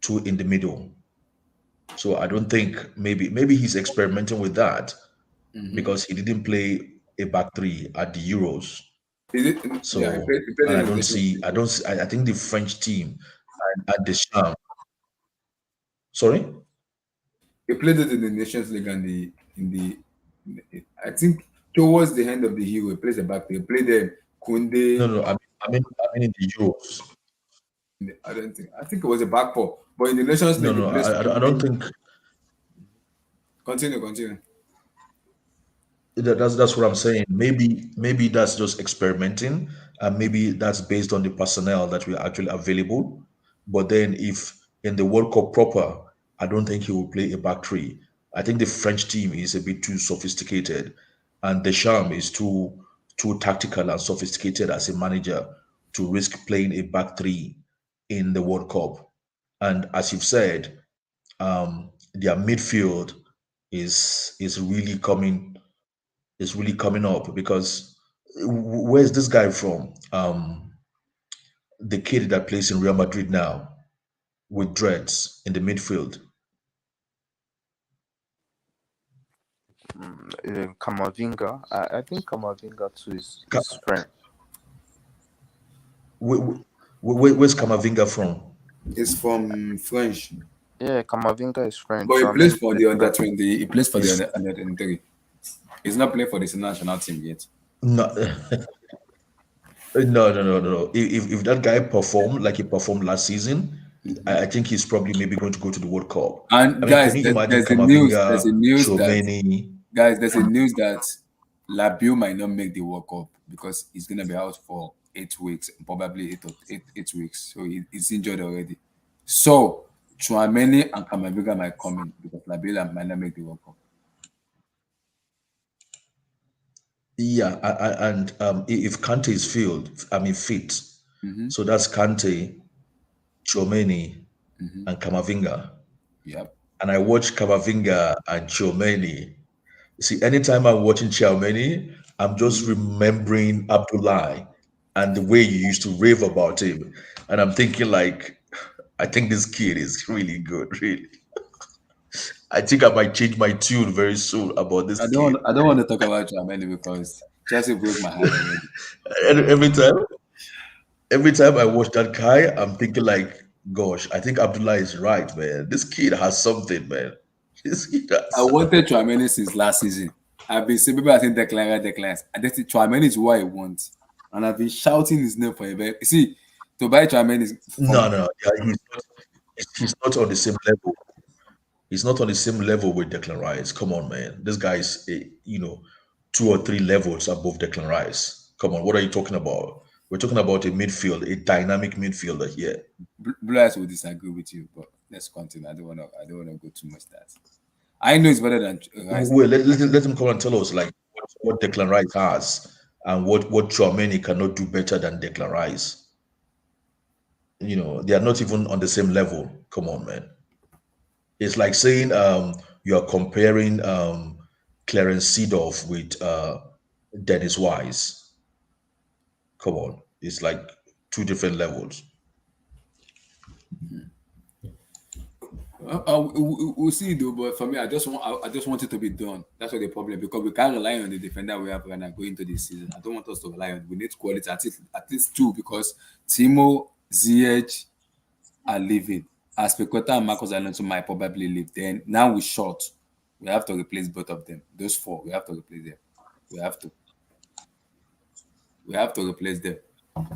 two in the middle. So I don't think maybe he's experimenting with that Mm-hmm. because he didn't play a back three at the Euros. Is it? Yeah, So he played and in I the don't Nations see League. I don't see, I think the French team at the Sham. Sorry, He played it in the Nations League and I think towards the end of the year, he plays a back. They played no, Kunde. no. I mean in the Euros. I don't think. I think it was a back four, but in the Nations No, League, he no. plays I don't Kunde. think Continue, continue. that's what I'm saying. Maybe that's just experimenting, and maybe that's based on the personnel that we are actually available. But then, if in the World Cup proper, I don't think he will play a back three. I think the French team is a bit too sophisticated, and Deschamps is too tactical and sophisticated as a manager to risk playing a back three in the World Cup. And as you've said, their midfield is really coming up because where's this guy from? The kid that plays in Real Madrid now with dreads in the midfield. Kamavinga. I think Kamavinga too Ka- is French. where's Kamavinga from? It's from French, Yeah, Kamavinga is French. but he plays Chouameni for plays the for under that. 20. He plays for the Is under 23. He's not playing for the national team yet. no, no. If that guy performed like he performed last season, I think he's probably maybe going to go to the World Cup. I And mean, guys, can you imagine there's a news. There's Kamavinga, a news that Chomeni? there's a news that Labio might not make the World Cup because he's gonna be out for 8 weeks, probably 8 weeks. So he's injured already. So Chouameni and Kamavinga might come in because Labio might not make the World Cup. Yeah, and if Kante is fit, Mm-hmm. so that's Kante, Chomeni, Mm-hmm. and Kamavinga. Yep. And I watch Kamavinga and Chomeni. See, anytime I'm watching Chomeni, I'm just Mm-hmm. remembering Abdullah and the way you used to rave about him. And I'm thinking like, I think this kid is really good, really. I think I might change my tune very soon about this kid. I don't want to talk about Chouameni because Chelsea broke my heart already. And every time I watch that guy, I'm thinking like, gosh, I think Abdullah is right, man. This kid has something, man. This kid I has wanted Chouameni since last season. I've been saying people are saying Declan. I just think Chouameni is what I want, and I've been shouting his name for a very. See, to buy Chouameni is no, from. no, no. Yeah, he's not on the same level. He's not on the same level with Declan Rice. Come on, man. This guy is, two or three levels above Declan Rice. Come on, what are you talking about? We're talking about a midfield, a dynamic midfielder here. Blue Eyes will disagree with you, but let's continue. I don't want to go too much that. I know it's better than Rice. Well, let him come and tell us like what Declan Rice has and what Chouameni cannot do better than Declan Rice. They are not even on the same level. Come on, man. It's like saying you are comparing Clarence Seedorf with Dennis Wise. Come on, it's like two different levels. We'll see though, but for me, I just want it to be done. That's what the problem because we can't rely on the defender we have right now going into this season. I don't want us to rely on. We need quality at least two because Timo, Ziyech are leaving. Aspecota and Marcos Alonso might probably leave. Then now we're short. We have to replace both of them. Those four, we have to replace them. We have to. We have to replace them.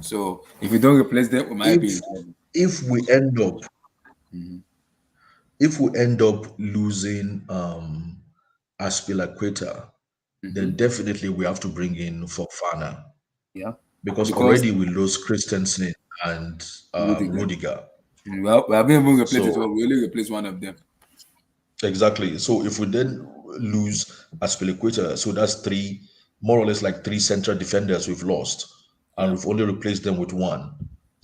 So if we don't replace them, we might be If in trouble. if we end up Mhm. if we end up losing Aspilaqueta, then Mhm. definitely we have to bring in Fofana Yeah, because because already we lost Christensen and Rudiger. Rudiger. Well, we haven't even replaced it. So Well, we only replaced one of them. exactly. So if we then lose Aspilicueta, so that's three, more or less like three central defenders we've lost, and Yeah. we've only replaced them with one.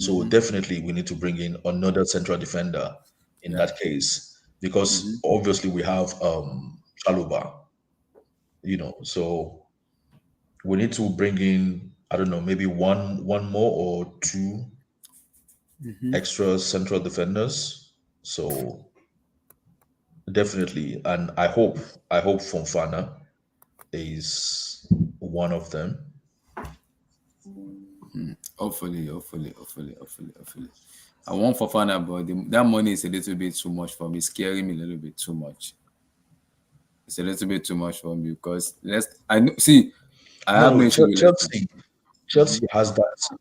So Hmm. definitely we need to bring in another central defender in Yeah. that case, because Hmm. obviously we have Chaluba, so we need to bring in, I don't know, maybe one more or two Hmm. extra central defenders. So definitely, and I hope Fofana is one of them. Hopefully. I want Fofana, but that money is a little bit too much for me. It's scaring me a little bit too much. It's a little bit too much for me because I know. See, I have no No, issue with Leicester. Chelsea has that.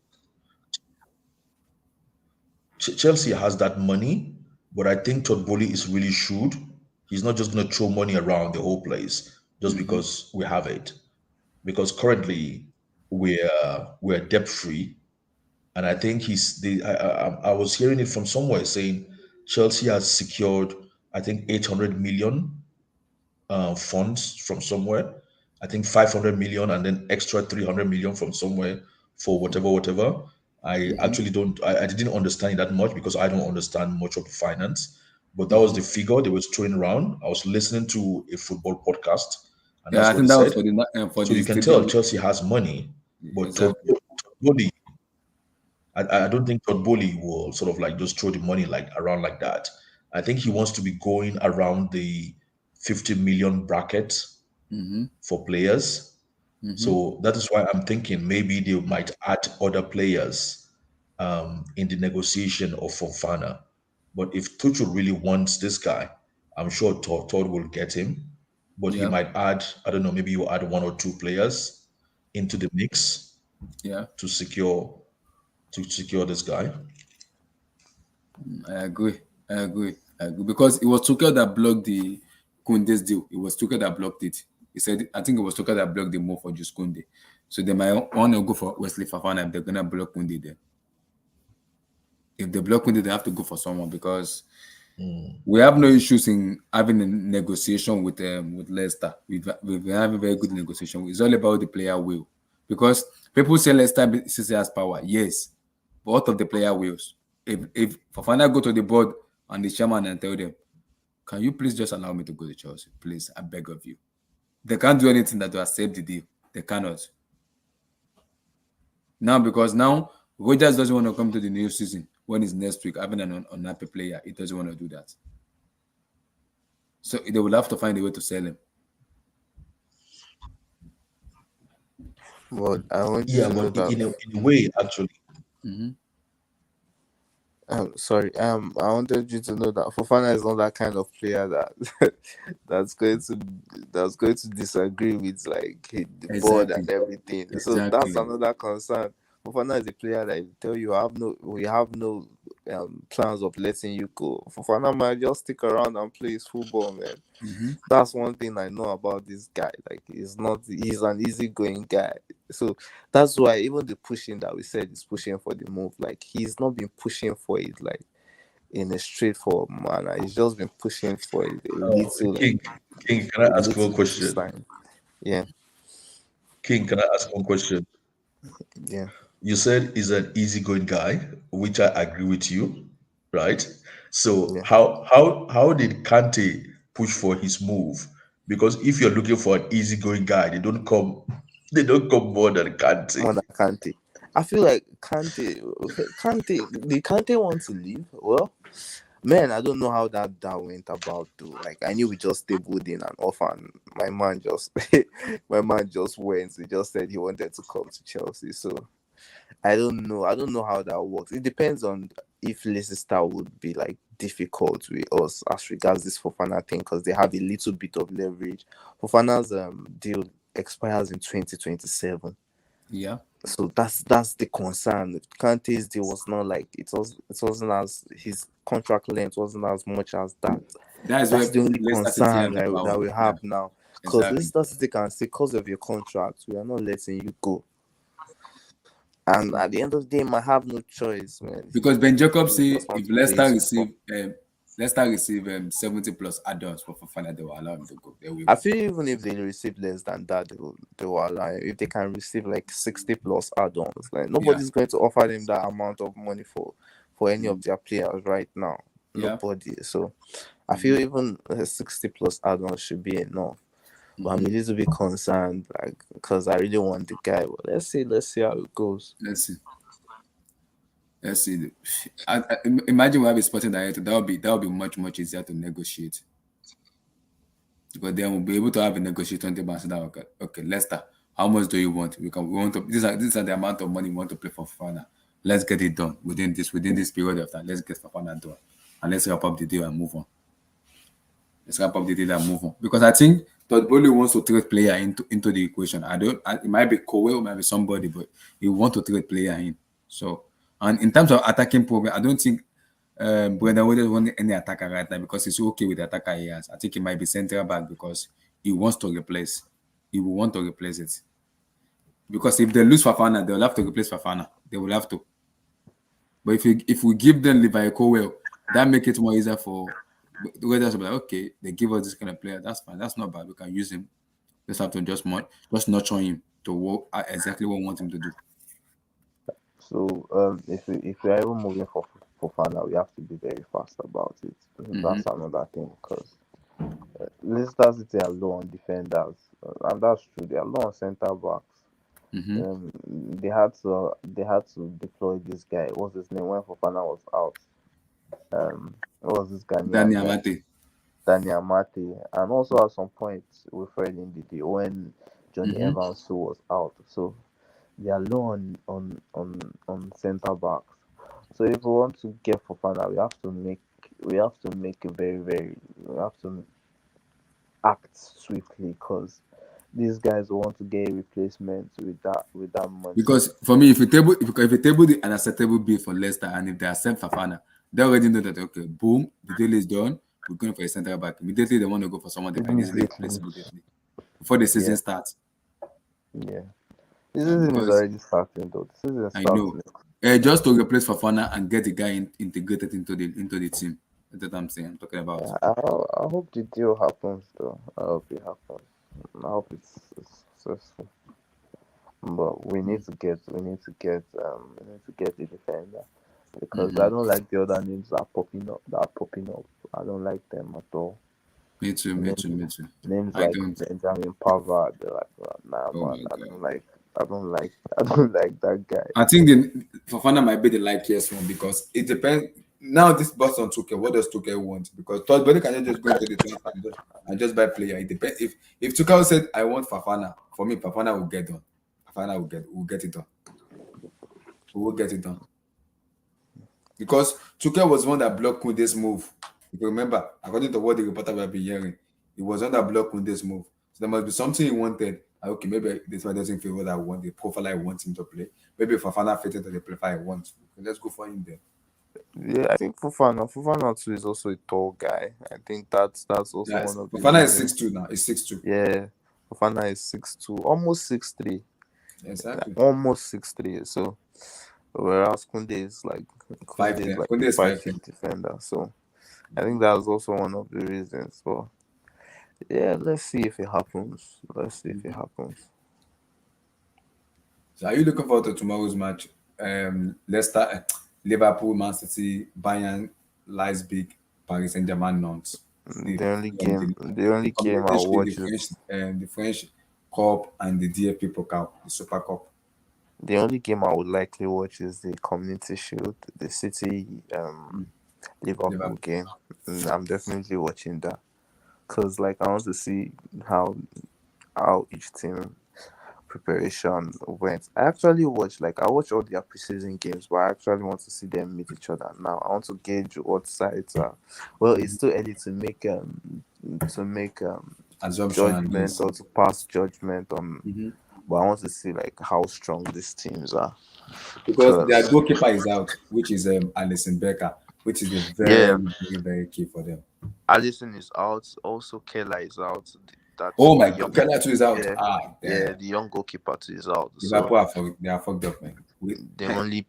Chelsea has that money, but I think Todd Bowley is really shrewd. He's not just going to throw money around the whole place just Mm-hmm. because we have it. Because currently we're debt free, and I think he's the. I was hearing it from somewhere saying Chelsea has secured I think 800 million funds from somewhere. I think 500 million and then extra 300 million from somewhere for whatever. I Mm-hmm. actually don't, I didn't understand it that much because I don't understand much of the finance. But that was Mm-hmm. the figure they was throwing around. I was listening to a football podcast and Yeah, that's I what they think that was said. for the for So the you can tell stadium. Chelsea has money, but Exactly. Bowley, I don't think Todd Bowley will sort of like just throw the money like around like that. I think he wants to be going around the 50 million bracket Mm-hmm. for players. Mm-hmm. So that is why I'm thinking maybe they might add other players in the negotiation of Fofana. But if Tuchel really wants this guy, I'm sure Todd will get him. But he Yeah. might add, I don't know, maybe you add one or two players into the mix Yeah. to secure this guy. I agree. I agree. Because it was Tuchel that blocked the Kunde's deal. It was Tuchel that blocked it. He said, I think it was Tuchel that blocked the move for just Kunde. So they might want to go for Wesley Fafana if they're gonna block Kunde there. If they block Kunde, they have to go for someone because Mm. we have no issues in having a negotiation with Leicester. We've been having very good negotiation. It's all about the player will. Because people say Leicester CC has power. Yes. But what of the player wills? If Fafana go to the board and the chairman and tell them, can you please just allow me to go to Chelsea? Please, I beg of you. They can't do anything that to accept the deal. They cannot. Now, because now Rogers doesn't want to come to the new season when it's next week having an unhappy player. He doesn't want to do that. So they will have to find a way to sell him. But I want you Yeah, to know but that. in a way, actually, Mm-hmm. Sorry. I wanted you to know that Fofana is not that kind of player that that's going to disagree with like the board Exactly. and everything. So that's Exactly. another concern. Fofana is a player that will tell you we have no plans of letting you go. Fofana might just stick around and play his football, man. Mm-hmm. That's one thing I know about this guy. Like he's an easygoing guy. So that's why even the pushing that we said is pushing for the move, like he's not been pushing for it like in a straightforward manner. He's just been pushing for it King, King, can I a ask you little one question? sign. Yeah, King, can I ask one question? yeah, You said he's an easygoing guy, which I agree with you, right? So yeah. how did Kante push for his move? Because if you're looking for an easygoing guy, they don't come more than More Kante. than Kante. I feel like did Kante want to leave? Well, man, I don't know how that went about though. Like I knew we just tabled in an offer and my man just my man just went. He just said he wanted to come to Chelsea. So I don't know. I don't know how that works. It depends on if Leicester would be like difficult with us as regards this Fofana thing because they have a little bit of leverage. Fofana's deal expires in 2027. Yeah. So that's the concern. Kante's deal was not like it wasn't as his contract length wasn't as much as that. That is That's where the only Leicester City concern has that, power. that we Yeah. have now. Because Exactly. Leicester City can say because of your contract, we are not letting you go. And at the end of the day, might have no choice, man. Because Ben Jacobs He say just want if to play his football. Leicester receive 70 plus add-ons for Fofana, they will allow him to go. They will. I feel even if they receive less than that, they will allow him. If they can receive like 60 plus add-ons, like Yeah. nobody's going to offer them that amount of money for any of their players right now. Yeah. Nobody. So I feel even 60 plus add-ons should be enough. But I'm a little bit concerned, like, because I really want the guy. But let's see how it goes. Let's see. let's see. Imagine we have a sporting director. That would be much easier to negotiate because then we'll be able to have a negotiate 20 pounds. So that okay, Leicester, how much do you want? We want to. These are the amount of money we want to pay for Fafana. Let's get it done within this period of time. Let's get Fafana done, and let's wrap up the deal and move on. Let's wrap up the deal and move on. Because I think Todd Bowley wants to trade player into the equation. It might be Cowell, it might be somebody, but he want to trade player in. So, and in terms of attacking program, I don't think Brendan Rodgers want any attacker right now because he's okay with the attacker he has. I think he might be central back because he wants to replace. He will want to replace it. Because if they lose Fafana, they'll have to replace Fafana. They will have to. But if we give them Levi Cowell, that make it more easier for the Raiders to be like, okay, they give us this kind of player. That's fine. That's not bad. We can use him. Just have to just nurture him to work exactly what we want him to do. So if we are even moving for Fofana, we have to be very fast about it. That's another thing because Leicester City are low on defenders, and that's true. They are low on centre backs. They had to deploy this guy. What's his name when Fofana was out? What was this Danny Ghanaian guy? Amate. Danny Amate, and also at some point Wilfred Ndidi when Johnny Evans too was out. So they are low on centre backs. So if we want to get Fofana, we have to make a we have to act swiftly because these guys want to get a replacement with that money. Because for me, if you table an acceptable bid for Leicester and if they accept Fafana, they already know that okay, boom, the deal is done. We're going for a centre back. Immediately they want to go for someone they can easily replace immediately before the season starts. Yeah. This season is already starting though. This season I know. Just to replace Fafana and get the guy integrated into the team. That's what I'm saying. I'm talking about. Yeah, I hope the deal happens though. I hope it happens. I hope it's successful. But we need to get the defender because I don't like the other names that are popping up. I don't like them at all. Me too. Names I like don't. Benjamin Pavard, they're like, nah, Oh man, my God. I don't like that guy. I think Fofana might be the likeliest one because it depends. Now this bust on Tuchel. What does Tuchel want? Because Todd Bowley can just go into the transfer and just buy player. It depends. If Tuchel said I want Fafana, for me Fafana will get done. Fafana will get it done. We will get it done. Because Tuchel was one that blocked Kunde's move. If you remember, according to what the reporter have been hearing, it was one that blocked Kunde's move. So there must be something he wanted. Okay, maybe this one doesn't feel what I want, the profile I want him to play. Maybe Fafana fitted to the profile I want. Let's go for him then. Yeah, I think Fofana too is also a tall guy. I think that's also Yes. one of the Fafana is reasons. 6'2" now. It's 6'2". Yeah, Fofana is 6'2", almost 6'3", Exactly. almost 6'3". So whereas Kunde is like 5'10". a Kunde is 5'10". 5 feet defender. So I think that's also one of the reasons. But yeah, let's see if it happens. So are you looking forward to tomorrow's match? Leicester, Liverpool, Man City, Bayern, Leipzig, Paris Saint-Germain, Nantes. The The only game I'll combination, watch is the French Cup and the DFB Pokal, the Super Cup. the only game I would likely watch is the Community Shield, the City Liverpool Liverpool. game. I'm definitely watching that because like I want to see how each team preparation went. I watch all their preseason games, but I actually want to see them meet each other now. I want to gauge what sides are. Well, it's too early to make Assumption and judgment this. or to pass judgment on. Mhm. But I want to see like how strong these teams are. Because their Because goalkeeper is out, which is Alison Becker, which is a yeah, very key for them. Allison is out. Also, Kela is out. That's Oh the my God, young. Kenatu is out. Yeah, Damn. the young goalkeeper too is out. So Liverpool they are fucked up, man. the only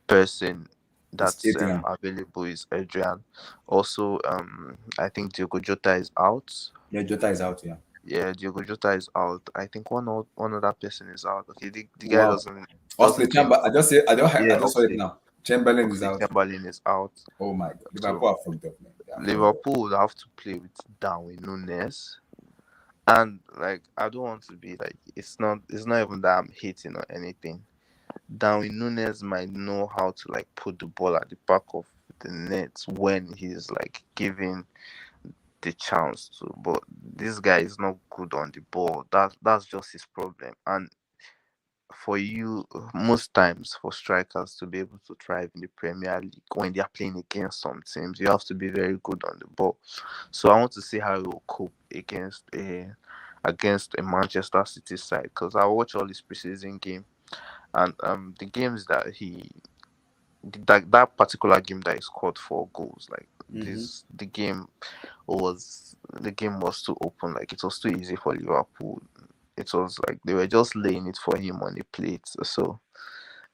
person It's that's Adrian. available is Adrian. Also, I think Diogo Jota is out. Yeah, Jota is out. Yeah. Yeah, Diogo Jota is out. I think one other person is out. Okay, the guy Wow. Oxley doesn't claim. Chamber. I Yeah, just saw it Oxley now. Chamberlain is Oxley out. Chamberlain is out. Oh my God, So Liverpool are fucked up, man. They are fucked up. Liverpool would have to play with Darwin Nunes. And like I don't want to be like it's not even that I'm hating or anything. Darwin Nunes might know how to like put the ball at the back of the net when he's like given the chance to, but this guy is not good on the ball. That's just his problem. And for you, most times for strikers to be able to thrive in the Premier League when they are playing against some teams, you have to be very good on the ball. So I want to see how he will cope against a Manchester City side, because I watch all his preseason game, and the games that that particular game that he scored 4 goals, like Mm-hmm. this the game was too open, like it was too easy for Liverpool. It was like they were just laying it for him on the plate. So,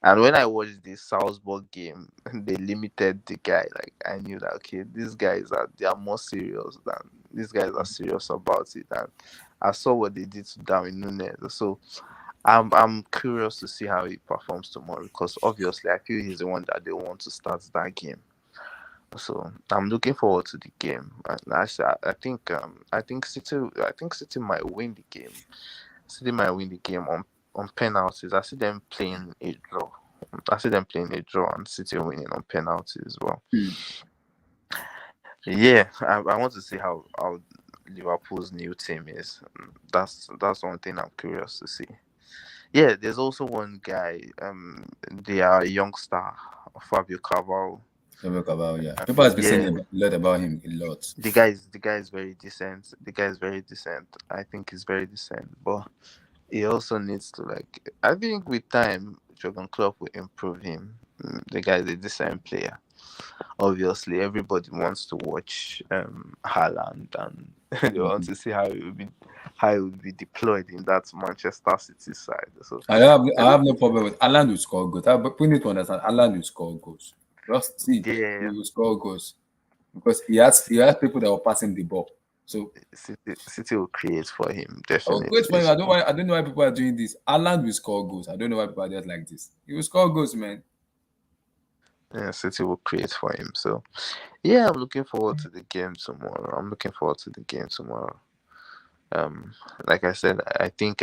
and when I watched the Salzburg game, they limited the guy. Like I knew that okay, these guys they are more serious than these guys are serious about it. And I saw what they did to Darwin Nunes. So I'm curious to see how he performs tomorrow, because obviously I feel he's the one that they want to start that game. So I'm looking forward to the game. And I think City might win the game. City might win the game on penalties. I see them playing a draw. I see them playing a draw and City winning on penalties as well. Hmm. Yeah, I want to see how Liverpool's new team is. That's one thing I'm curious to see. Yeah, there's also one guy, they are a youngster, Fabio Carvalho. Yeah. People has been saying Yeah, a lot about him a lot. the guy is very decent. The guy is very decent. I think he's very decent, but he also needs to like. I think with time, Jurgen Klopp will improve him. The guy is a decent player. Obviously, everybody wants to watch Haaland, and they want Mhm. to see how he will be deployed in that Manchester City side. So I have no problem with Alan will score goals. But we need to understand Alan will score goals. Just see, he yeah, will score goals because he has people that will pass him the ball. So City will create for him I will wait for definitely. him. So, I don't know why people are doing this. Alan will score goals. I don't know why people are just like this. He will score goals, man. yeah, City will create for him. So yeah, I'm looking forward to the game tomorrow. I'm looking forward to the game tomorrow. Um, like I said, I think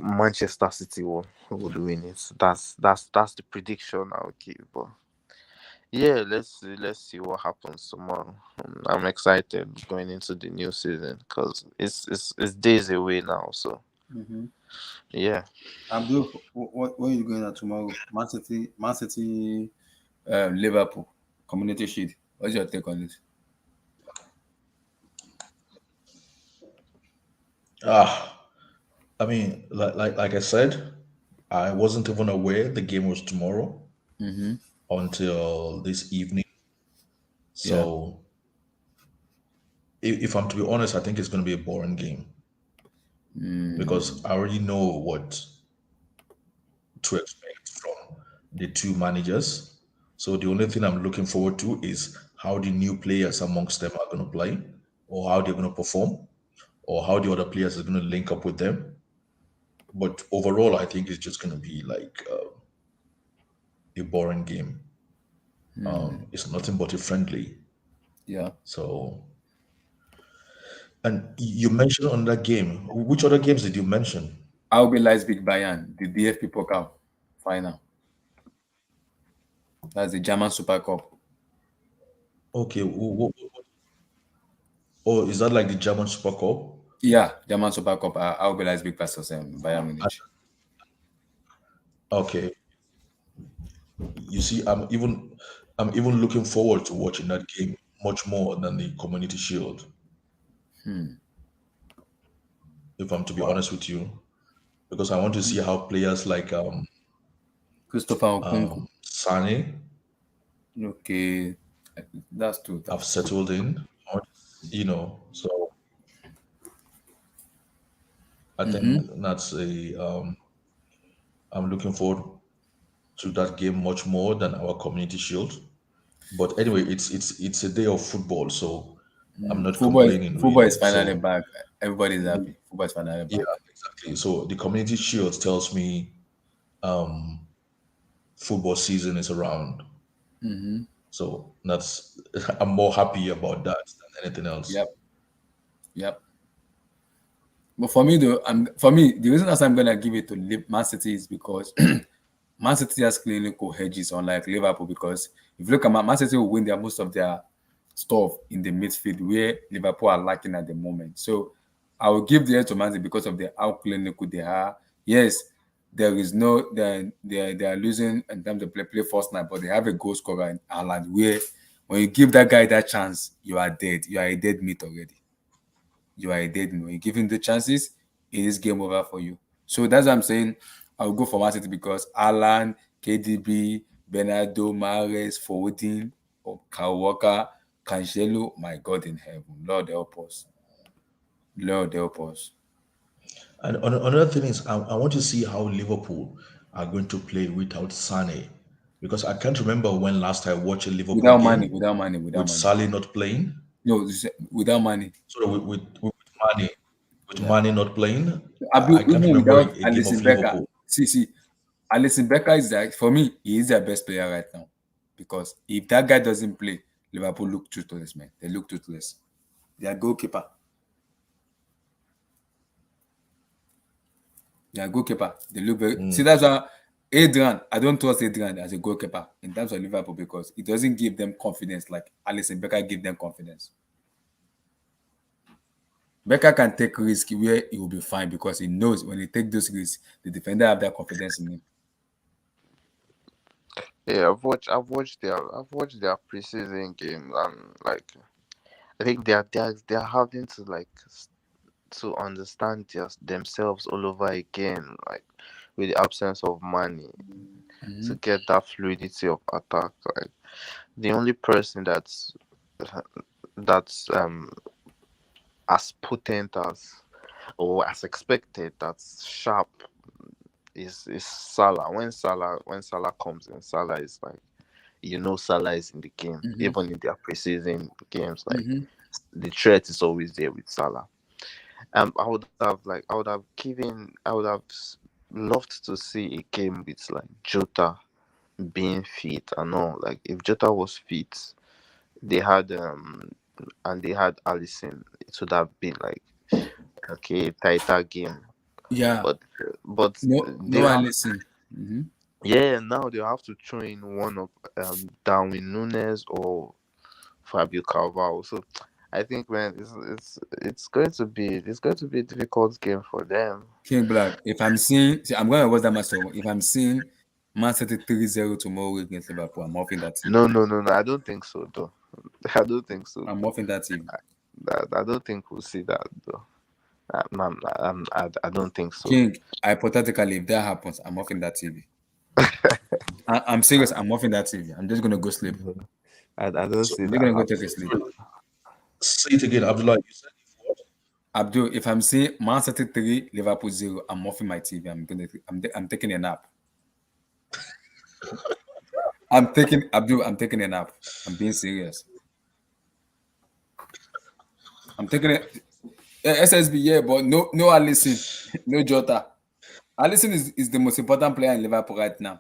Manchester City will win it. That's the prediction I'll give. But yeah, let's see what happens tomorrow. I'm excited going into the new season because it's days away now. So Mm-hmm. yeah, Abdul, where are you going at tomorrow? Man City, Liverpool, Community Shield. What's your take on it? Ah, I mean, like I said, I wasn't even aware the game was tomorrow Mm-hmm. until this evening. Yeah. So, if I'm to be honest, I think it's going to be a boring game because Mm. I already know what to expect from the two managers. So the only thing I'm looking forward to is how the new players amongst them are going to play, or how they're going to perform, or how the other players are going to link up with them. But overall, I think it's just going to be like a boring game. It's nothing but a friendly. Yeah. So, and you mentioned on that game. Which other games did you mention? RB Leipzig Bayern, the DFB Pokal final. That's the German Super Cup. Okay. Oh, is that like the German Super Cup? Yeah, German Super Cup. RB Leipzig versus Bayern Munich. Okay. You see, I'm even looking forward to watching that game much more than the Community Shield. If I'm to be honest with you, because I want to see how players like Christopher Nkunku. Sane Okay, that's true. have That's true. settled in. So I Mm-hmm. think that's a I'm looking forward to that game much more than our Community Shield. But anyway, it's a day of football, so I'm not complaining Football is really. finally So back. Everybody's happy. Football is finally yeah, back. exactly. So the Community Shield tells me football season is around. Mm-hmm. So that's I'm more happy about that than anything else. Yep. Yep. But for me, though, the reason that I'm gonna give it to Man City is because Man City has clinical hedges unlike Liverpool because if you look at Man City will win their most of their stuff in the midfield where Liverpool are lacking at the moment. So I will give the edge to Man City because of the how clinical they are. Yes, there is no they are losing in terms of play first night, but they have a goal scorer in Ireland where when you give that guy that chance, you are dead. You are a dead meat already. You are a dead meat. When you give him the chances, it is game over for you. So that's what I'm saying. I'll go for Man City because Alan, KDB, Bernardo, Mahrez, Foden, Kyle Walker, Cancelo, my God in heaven. Lord help us. Lord help us. And another thing is, I want to see how Liverpool are going to play without Sane, because I can't remember when last I watched a Liverpool Without money, game without money, without with money. Salah not playing. No, without money. So Mane, with Yeah. Mane not playing, I Abu, can't even remember without a game of Alison Becker. Liverpool. See, Alison Becker is like, for me, he is their best player right now. Because if that guy doesn't play, Liverpool look toothless, man. They look toothless. Their goalkeeper. Their goalkeeper. They look very. See, that's why Adrian, I don't trust Adrian as a goalkeeper in terms of Liverpool because it doesn't give them confidence like Alison Becker give them confidence. Becker can take risk where he will be fine because he knows when he take those risks, the defender have that confidence in him. Yeah, I've watched their preseason games, and like I think they're having to to understand just themselves all over again, like with the absence of money, to get that fluidity of attack. Like the only person that's as potent as or as expected, that's sharp, is Salah. When Salah comes in, Salah is like, Salah is in the game. Mm-hmm. Even in their preseason games, like Mm-hmm. the threat is always there with Salah. I would have loved to see a game with like Jota being fit and all. Like if Jota was fit, they had and they had Allison, it would have been like, okay, tighter game. Yeah. But No, they I have, listen. Mm-hmm. yeah, now they have to throw in one of Darwin Nunes or Fabio Carvalho. So I think, man, it's going to be a difficult game for them. King Black. If I'm seeing, see, I'm going to watch that match tomorrow. If I'm seeing Man City 3-0 tomorrow against Liverpool, I'm off in that TV. No, no, no, no. I don't think so, though. I don't think so, I'm though. off in that TV. I don't think we'll see that, though. I don't think so. King, hypothetically, if that happens, I'm off in that TV. I'm serious. I'm off in that TV. I'm just going to go sleep. I don't So, see I'm just that going to go take a happening. sleep. say it again, Abdullah. You said what? Abdul, if I'm seeing Man City 3, Liverpool 0, I'm off in my TV. I'm taking a nap. I'm taking a nap. I'm being serious. I'm taking it. Yeah, SSB, yeah, but no Alisson, no Jota. Alisson is the most important player in Liverpool right now.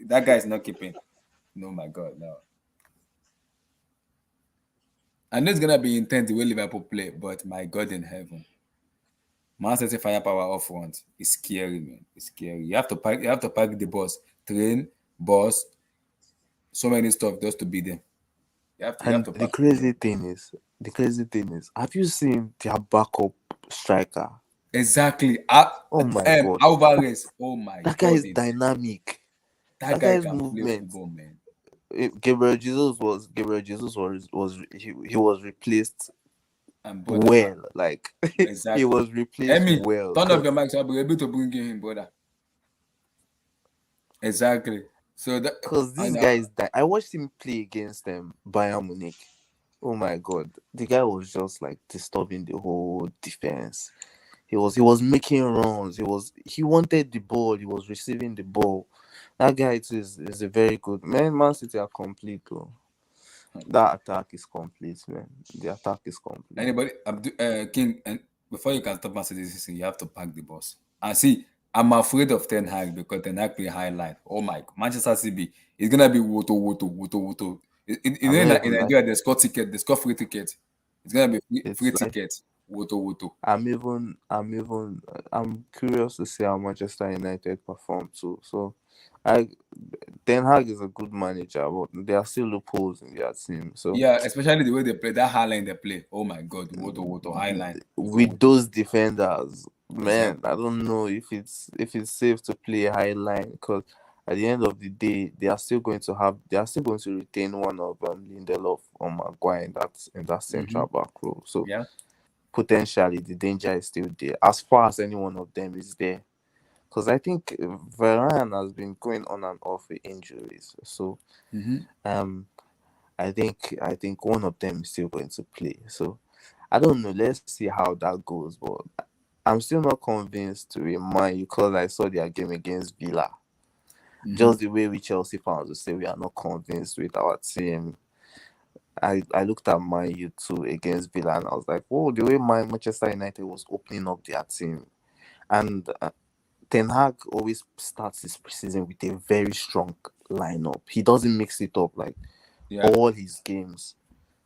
That guy is not keeping. No, my God, no. I know it's gonna be intense the way Liverpool play, but my God in heaven, Man City firepower up front is scary, man. It's scary. You have to pack the bus, train, bus, so many stuff just to be there. You have And to the pack it. crazy thing is, have you seen their backup striker? Exactly. Oh my God, Alvarez. Oh my that guy God, is in heaven. dynamic. That That guy guy's can play movement. football, man. Gabriel Jesus was he was replaced And brother, well. Like he exactly. was replaced Emmy, well. turn off Cause your mic so I'll be able to bring you in, brother. Exactly. So that cause this and guy is I watched him play against Bayern Munich. Oh my God, the guy was just like disturbing the whole defense. He was making runs. He wanted the ball. He was receiving the ball. That guy is a very good man. Man City are complete though. That attack is complete, man. The attack is complete. anybody, King, and before you can stop Man City season, you have to pack the bus. And see, I'm afraid of Ten Hag because Ten Hag play high line. Oh my God, Manchester City is gonna be woto. You I'm know, not in even like Nigeria, they score free ticket. It's gonna be free it's like ticket. Woto. I'm curious to see how Manchester United perform too. So I Ten Hag is a good manager, but there are still loopholes in their team. So Yeah, especially the way they play that high line they play. Oh my God, Woto high line. with those defenders, man, I Exactly. don't know if it's safe to play a high line because at the end of the day, they are still going to retain one of Lindelof or Maguire in that Mm-hmm. central back row. So Yeah. potentially the danger is still there as far as any one of them is there. Because I think Varane has been going on and off with injuries. So Mm-hmm. um I think one of them is still going to play. So I don't know. Let's see how that goes. But I'm still not convinced to remind you because I saw their game against Villa. Mm-hmm. Just the way we Chelsea fans will say we are not convinced with our team. I looked at my U2 against Villa and I was like, whoa, the way my Manchester United was opening up their team. And Ten Hag always starts his preseason with a very strong lineup. He doesn't mix it up like Yeah. all his games.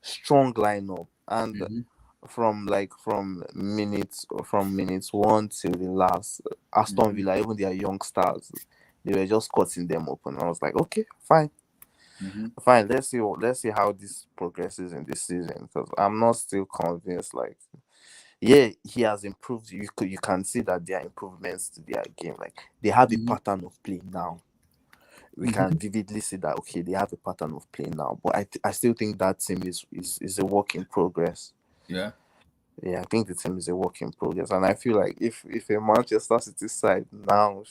Strong lineup. And Mm-hmm. from minutes one till the last, Aston Mm-hmm. Villa, even their young stars, they were just cutting them open. I was like, okay, fine, Mm-hmm. fine. Let's see how this progresses in this season because I'm not still convinced. Like, yeah, he has improved. You can see that there are improvements to their game. Like they have a Mm-hmm. pattern of play now. We can Mm-hmm. vividly see that okay, they have a pattern of play now. But I still think that team is a work in progress. Yeah. Yeah, I think the team is a work in progress, and I feel like if a Manchester City side now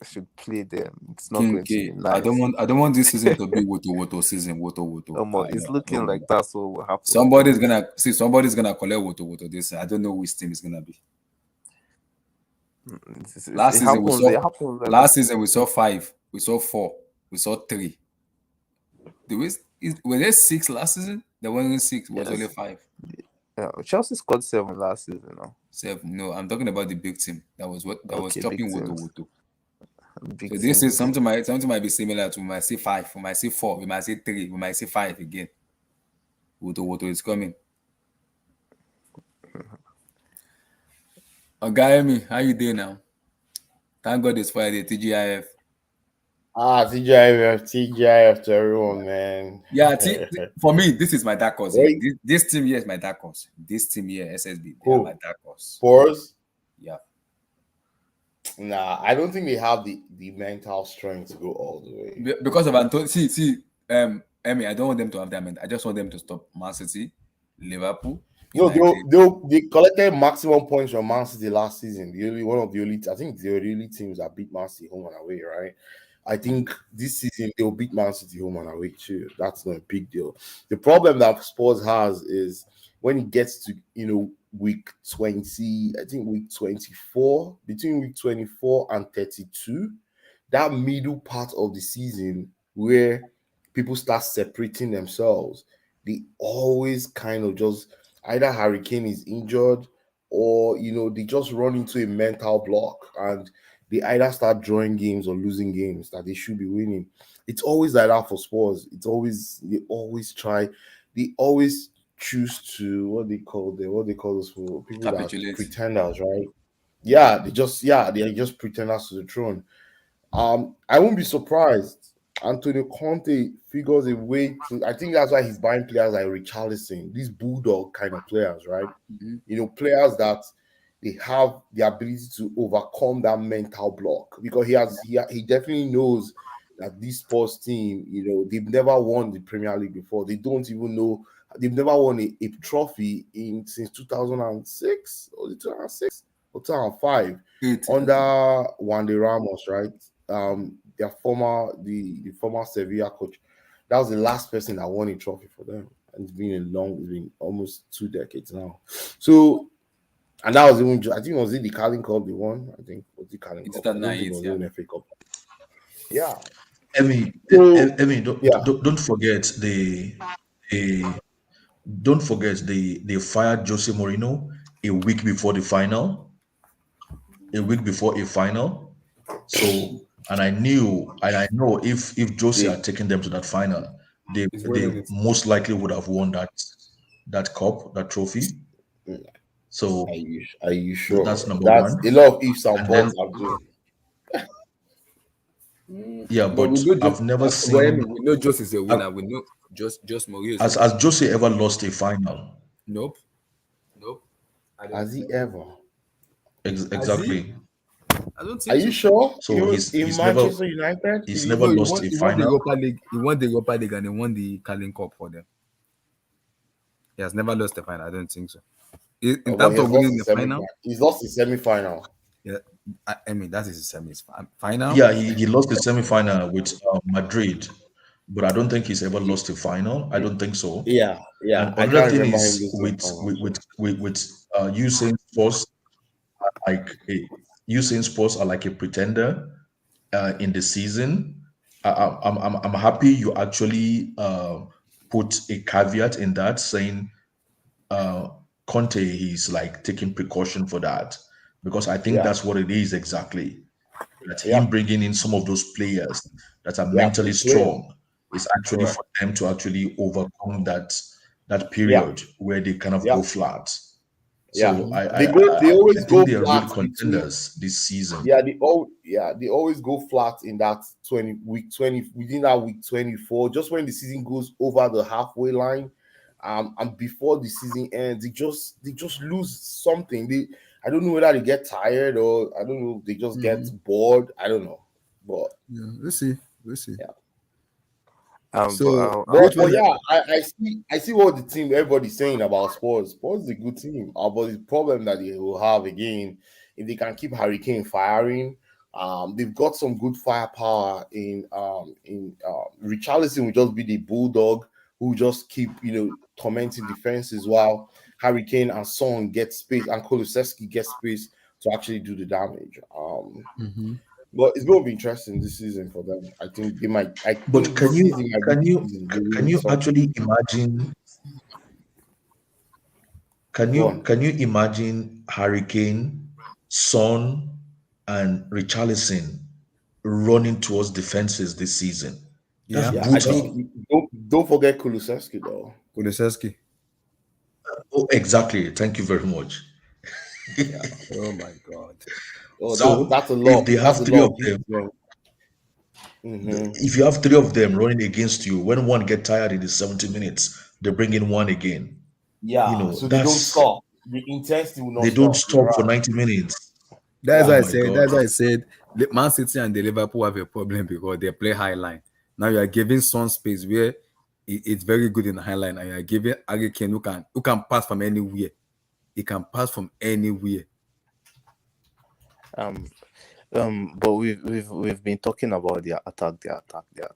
should play them, it's not King going to K. be nice. I don't want this season to be Woto season. Woto. It's I don't looking want like that. that's what will happen. Somebody's gonna collect Woto this. I don't know which team is gonna be. Last It season we happens. saw It happens every last season we saw five, we saw four, we saw three. Were there six last season? There wasn't six, it was only yes. five. Yeah, Chelsea scored 7 last season. Now, Seven. No, I'm talking about the big team. That was okay, big chopping teams, Woto. big So this is teams. something might be similar to we might see five, we might see four, we might see three, we might see five again. Woto is coming. Me, how you doing now? Thank God it's Friday, TGIF. TGIF to everyone, man. Yeah, for me, this is my dark horse here. Wait, This team here is my dark horse. This team here, SSB, they are my who? dark horse. Spurs? Yeah. Nah, I don't think they have the mental strength to go all the way. Because of Antonio. Emmy, I don't want them to have that mental. I just want them to stop Man City, Liverpool, No, United. they collected maximum points from Man City last season. I think they're the only teams that beat Man City home and away, right? I think this season they'll beat Man City home and away too. That's not a big deal. The problem that Spurs has is when it gets to week 20, I think week 24, between week 24 and 32, that middle part of the season where people start separating themselves, they always kind of just either Hurricane is injured or they just run into a mental block and they either start drawing games or losing games that they should be winning. It's always like that for Spurs. They always choose to what they call those for people that Capitulate. pretenders, right? They're just pretenders to the throne. I won't be surprised. Antonio Conte figures a way to. I think that's why he's buying players like Richarlison, these bulldog kind of players, right? Mhm. Players that they have the ability to overcome that mental block because he definitely knows that this sports team, they've never won the Premier League before. They don't even know they've never won a trophy in since 2006 or 2006 or 2005 Eight, I think. under Wande Ramos, right? The former Sevilla coach. That was the last person that won a trophy for them. And it's been almost 2 decades now. So, and that was even, I think, was it the Carling Cup they won? I think, was the Carling In Cup? I don't think it 2008, was yeah. even FA Cup. Yeah. I So, mean, yeah. don't forget the don't forget they fired Jose Mourinho a week before the final, a week before a final. So, and I know if Jose They, had taken them to that final, It's they winning it. most likely would have won that cup, that trophy. So are you that's sure? number That's one. a lot of ifs and And then buts, Abdul. Yeah, But we but know just I've never but seen we know Jose is a uh, winner. We know just Mourinho is a has winner. Jose ever lost a final. Nope, nope. I don't Has think he so. ever? Has he? Exactly. I don't Are think you so. sure? So In Manchester United? he's You never know, lost a he won the final. Europa League. He won the Europa League and he won the Carling Cup for them. He has never lost a final. I don't think so. In Oh, but he terms has of lost winning the the semi. final, He's lost the semi-final. yeah, I mean that is a semis final. Yeah, he lost the semi-final with Madrid, but I don't think he's ever lost a final. I don't think so. Yeah, yeah. And I another can't thing remember him is losing the final. Usain Sports like a Usain Sports are like a pretender in the season. I'm happy you actually put a caveat in that saying uh, Conte he's like taking precaution for that because I think Yeah, that's what it is exactly. That him yeah, bringing in some of those players that are yeah. mentally To play. strong is actually Correct. for them to actually overcome that Yeah, period where they kind of yeah, go flat. yeah. So They go. They I always think go they are real flat between. contenders this season. They always go flat in that 20 within that week 24, just when the season goes over the halfway line, and before the season ends, they just lose something. I don't know whether they get tired or I don't know, they just get Mm-hmm. bored. I don't know. But Yeah, let's see. Let's see. yeah. But So But, which but one? yeah, I see what the team everybody's saying about Spurs. Spurs is a good team. But the problem that they will have again, if they can keep Harry Kane firing, they've got some good firepower in Richarlison will just be the bulldog who just keep tormenting defenses while Harry Kane and Son get space and Kulusevski get space to actually do the damage. Mm-hmm. But it's going to be interesting this season for them. I think they might. I But think this season might be the season they can win you something. actually imagine Go on. can you imagine Hurricane, Son, and Richarlison running towards defenses this season? That's Yeah, Yeah, I think brutal. don't forget Kulusevski though. Kulusevski. Oh, exactly. Thank you very much. Yeah. Oh my God. Oh, that So that's a if lot. they That's have a three lot of of them, defense. if you have three of them running against you, when one get tired in the 70 minutes, they bring in one again. You Yeah. know, So they don't that's stop. The intensity will not they don't stop. You're stop for right. 90 minutes. That's Oh why I my said. God. That's why I said. Man City and the Liverpool have a problem because they play high line. Now you are giving Son space where it's very good in the high line, and you are giving Harry Kane who can pass from anywhere. He can pass from anywhere. um but we've been talking about their attack. Their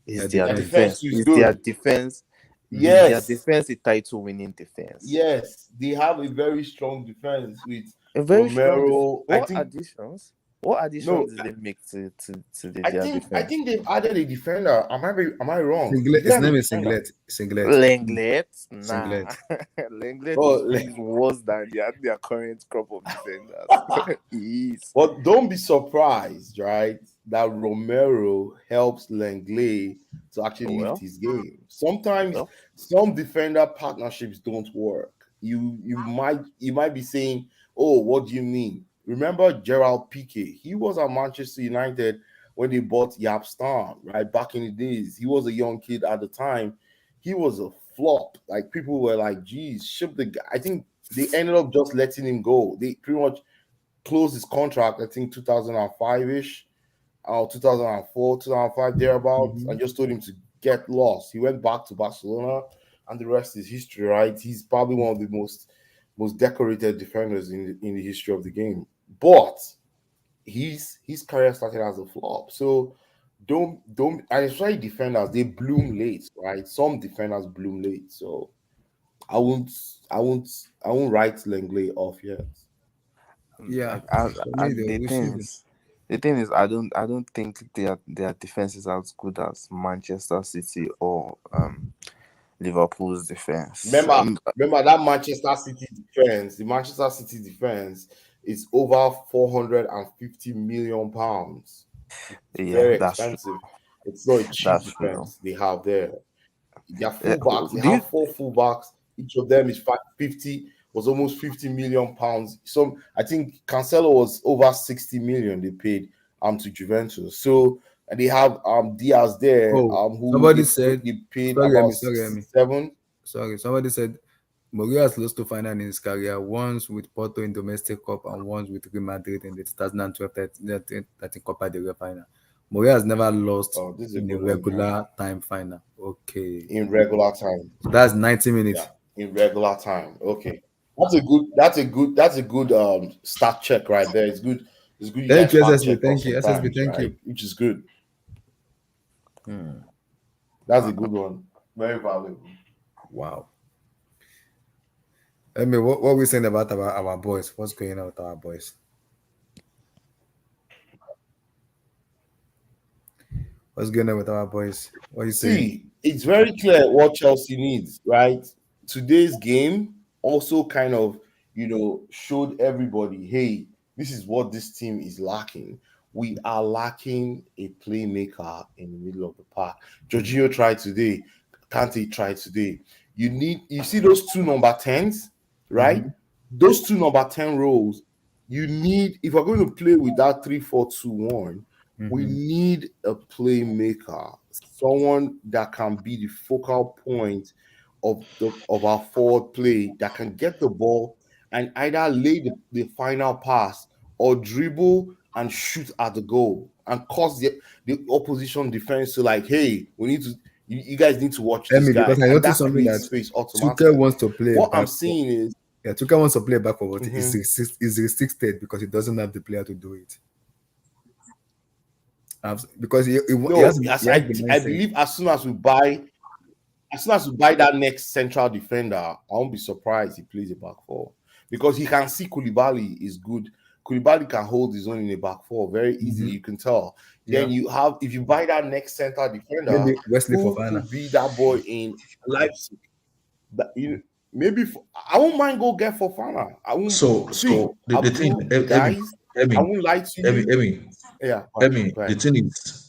Is their Their defense. defense defense? is Is their good. defense? Is their Yes. defense a title-winning defense? Yes. They have a very strong defense with A very strong defense. Romero. I What think additions? What no. additions did they make to I their think I defense? think they've added a defender. Am I wrong? Singlet. Did they His add a name is defender? Singlet. Singlet. Lenglet? Nah. Singlet. Lenglet Oh, is worse than their current crop of defenders. He is. but don't be surprised, right? That Romero helps Langley to actually lift Well, his game. Sometimes well, some defender partnerships don't work. You might be saying, "Oh, what do you mean?" Remember Gerald Piqué? He was at Manchester United when they bought Yap Stam, right? Back in the days, he was a young kid at the time. He was a flop. Like people were like, "Geez, ship the guy." I think they ended up just letting him go. They pretty much closed his contract, I think 2005 ish, or 2004, 2005, thereabouts, Mm-hmm. and just told him to get lost. He went back to Barcelona, and the rest is history, right? He's probably one of the most decorated defenders in the history of the game. But his career started as a flop. So don't and especially defenders, they bloom late, right? Some defenders bloom late. So I won't I won't I won't write Langley off yet. Yeah. like For me, the we thing see. is, I don't think their defense is as good as Manchester City or Liverpool's defense. Remember that Manchester City defense. The Manchester City defense is over 450 million pounds. It's Yeah, very that's true. expensive. It's not a cheap That's true. defense they have there. Their Uh, fullbacks, they do you have four fullbacks. Each of them is 50 was almost 50 million pounds. Some I think Cancelo was over 60 million they paid to Juventus. So and they have Diaz there, Oh, who somebody said, they paid sorry, about Emi, sorry, Emi. 67. Sorry, somebody said Mourinho has lost to final in his career, once with Porto in domestic cup and once with Real Madrid in the 2012-13 Copa del Rey final. Mourinho has never lost Oh, this is a in a good one now. regular time final. Okay, In regular time. so that's 90 Yeah, minutes. in regular time. Okay. That's a good stat check right there. It's good you Thank guys you, fact SSB. check us Thank you, SSB. sometimes, Thank right? you. Which is good. Hmm. That's a good one. Very valuable. Wow. Emi, what are we saying about our boys? What's going on with our boys? What's going on with our boys? What are you saying? See, it's very clear what Chelsea needs, right? Today's game also kind of, showed everybody, hey, this is what this team is lacking. We are lacking a playmaker in the middle of the park. Jorginho tried today. Kante tried today. You see those two number 10s, right? Mm-hmm. Those two number 10 roles, you need, if we're going to play with that 3-4-2-1, we Mm-hmm. need a playmaker, someone that can be the focal point of our forward play, that can get the ball and either lay the final pass or dribble and shoot at the goal and cause the opposition defense to, like, hey, we need to, you guys need to watch this Emi, guy, because I and noticed that something creates that space Tuchel automatically. wants to play What I'm back four. seeing is, Yeah, Tuchel wants to play back four, but mhm, is restricted because he doesn't have the player to do it. Because he no, has as he has I the I mindset. believe as soon as we buy that next central defender, I won't be surprised he plays a back four, because he can see Koulibaly is good. Koulibaly can hold his own in a back four very easily. Mm-hmm. You can tell. Yeah, Then if you buy that next center defender, maybe Wesley who Fofana. could be that boy in Leipzig, that maybe I won't mind go get Fofana. I won't see So the thing, Abdul Emmy, guys. I Emmy, won't lie to Emmy, you. Emmy, Yeah, Emmy, go the ahead. thing is,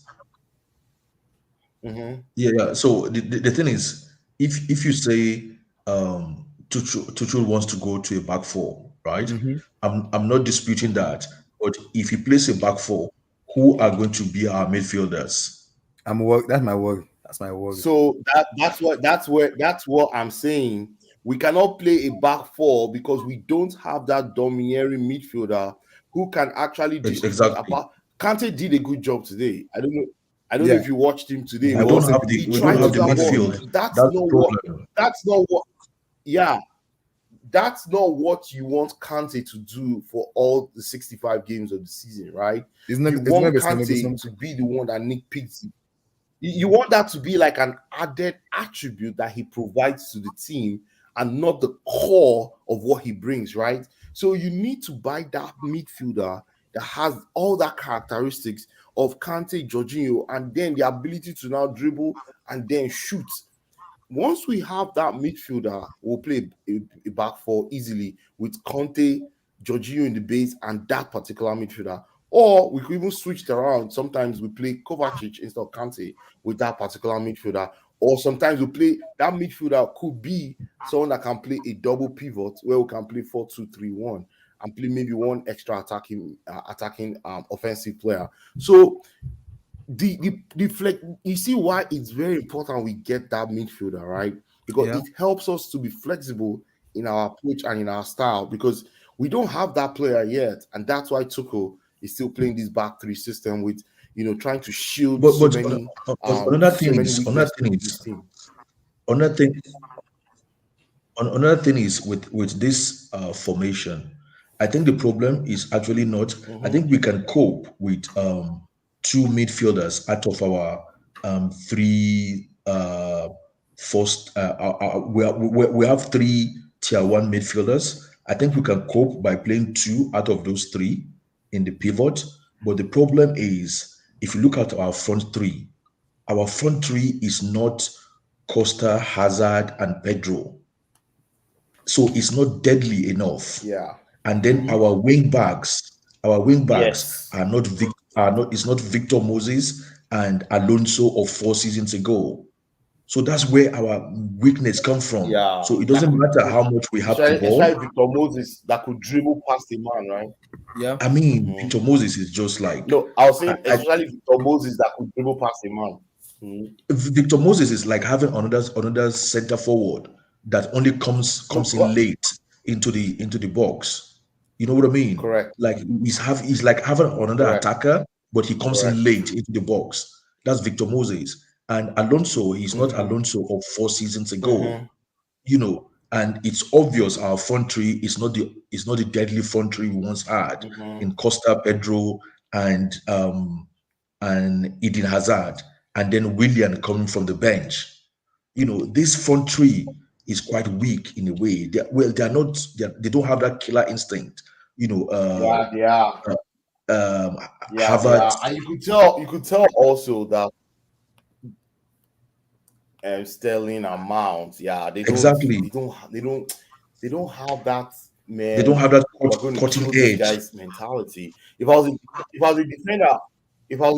Mm-hmm. yeah. So the thing is, if you say Tuchel wants to go to a back four, right? Mm-hmm. I'm not disputing that, but if he plays a back four, who are going to be our midfielders? I'm worried. That's my worry. That's my worry. So that's what I'm saying. We cannot play a back four because we don't have that domineering midfielder who can actually distribute. Exactly. Apart, Kante did a good job today. I don't know. I don't know Yeah, if you watched him today, he We but don't was a have bit. the he we He don't tried have to was the a that. bit But midfield. disappointed. that's That's the not what. problem. That's not what. Yeah, that's not what you want Kante to do for all the 65 games of the season, right? You It's not want the same. Maybe Kante some. to be the one that nitpicks. You want that to be like an added attribute that he provides to the team and not the core of what he brings, right? So you need to buy that midfielder that has all that characteristics of Kante, Jorginho, and then the ability to now dribble and then shoot. Once we have that midfielder, we'll play a back four easily with Conte, Jorginho in the base, and that particular midfielder. Or we could even switch it around. Sometimes we play Kovacic instead of Kante with that particular midfielder. Or sometimes we play that midfielder could be someone that can play a double pivot where we can play 4-2-3-1 and play maybe one extra attacking offensive player. So the flex, you see why it's very important we get that midfielder, right? Because Yeah. it helps us to be flexible in our approach and in our style, because we don't have that player yet, and that's why Tuchel is still playing this back three system with, trying to shield But so but many another so thing many is another weaknesses thing in this is team. another thing another thing is with this formation. I think the problem is actually not. I Mhm. think we can cope with two midfielders out of our three first. We have three tier one midfielders. I think we can cope by playing two out of those three in the pivot. But the problem is, if you look at our front three is not Costa, Hazard, and Pedro, so it's not deadly enough. Yeah. And then our wing backs Yes. are not It's not Victor Moses and Alonso of 4 seasons ago. So that's where our weakness comes from. Yeah, So it that doesn't could, matter how much we have the especially ball. Victor Moses that could dribble past a man, right? Yeah. I mean, Mm. Victor Moses is just like No, I was I, saying I, especially Victor Moses that could dribble past a man. Mm. Victor Moses is like having another center forward that only No, comes in late into the box. You know what I mean? correct, Like he's like having another correct, attacker, but he comes in correct. late into the box. That's Victor Moses. And Alonso, he's not Mm-hmm. Alonso of 4 seasons ago. Mm-hmm. And it's obvious our front three is not the deadly front three we once had Mm-hmm. in Costa, Pedro, and Eden Hazard, and then William coming from the bench. This front three is quite weak in a way. They're not they don't have that killer instinct. You know, Yeah, they are. um, Yeah, they Harvard. are. And you could tell also that Sterling and Mount, yeah, they don't Exactly. they don't they don't they don't have that, They don't man. have that We're going to cutting kill this edge. guy's mentality. If I was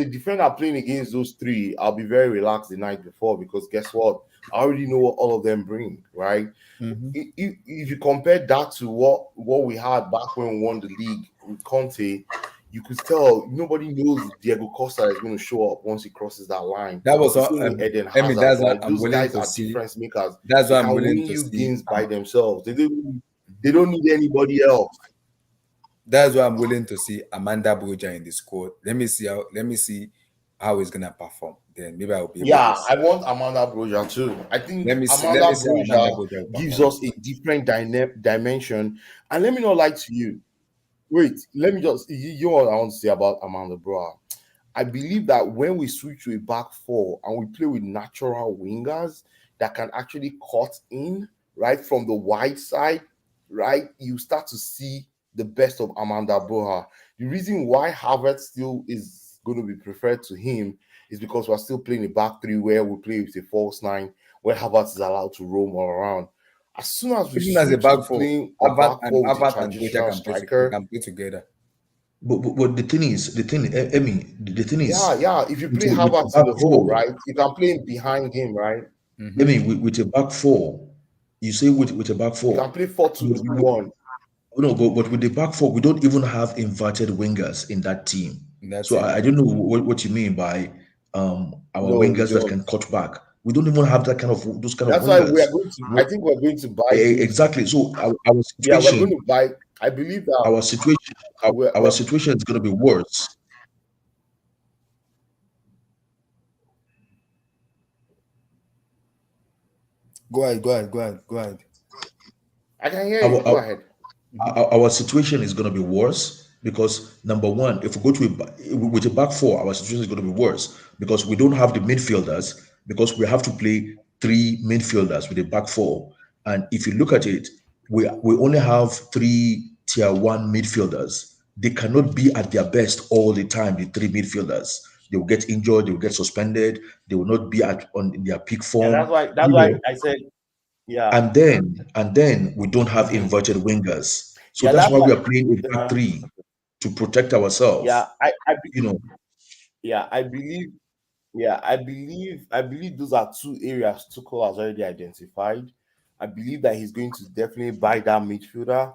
a defender playing against those three, I'll be very relaxed the night before because guess what? I already know what all of them bring, right? Mm-hmm. If you compare that to what we had back when we won the league with Conte, you could tell nobody knows Diego Costa is going to show up once he crosses that line. That was The all. same with Eden I mean, Hazard, that's what right? I'm Those willing guys to are see. difference makers. That's They what I'm can willing win to you see. games by themselves. They don't need anybody else. That's why I'm willing to see Amanda Broja in the squad. Let me see how he's gonna perform. Then maybe I'll be able to Yeah, see. I want Amanda Broja too. I think Let me Amanda see how Amanda Broja Broja will gives perform. us a different dimension. And let me not lie to you. Wait, let me just you know what I want to say about Amanda Broja. I believe that when we switch to a back four and we play with natural wingers that can actually cut in right from the wide side, right, you start to see the best of Amanda Broja. The reason why Harvard still is going to be preferred to him is because we're still playing a back three where we play with a false nine, where Harvard is allowed to roam all around. As soon as we Even as a switch to back four, playing a back four with a Avat and Broja traditional they striker, can play together. But the thing yeah, is, yeah. If you play with a Havertz in back the hole, four, right, you can play him behind him, right? Mm-hmm. with a back four, you say with a back You can four, play 4-2-3-1. no, but with the back four, we don't even have inverted wingers in that team. In that So team. I don't know what you mean by our No, we wingers that don't. can cut back. We don't even have that kind of those kind of That's why we wingers. are going to. I think we're going to buy those. Exactly. So Yeah, we're going to buy. I believe that our situation, our we're situation is going to be worse. Go ahead. Go ahead. Go ahead. Go ahead. I can hear you. Our, Go our, ahead. our situation is going to be worse because number one, if we go to with a back four, our situation is going to be worse because we don't have the midfielders because we have to play three midfielders with a back four. And if you look at it, we only have three tier one midfielders. They cannot be at their best all the time. The three midfielders, they will get injured, they will get suspended, they will not be at on their peak Yeah, form. that's why. That's You why know, I said. Yeah. and then we don't have Hmm. inverted wingers. So Yeah, that's that's why why. we are playing a back Uh-huh. three to protect ourselves. Yeah, You know, yeah, I believe. Yeah, I believe those are two areas Tuchel has already identified. I believe that he's going to definitely buy that midfielder.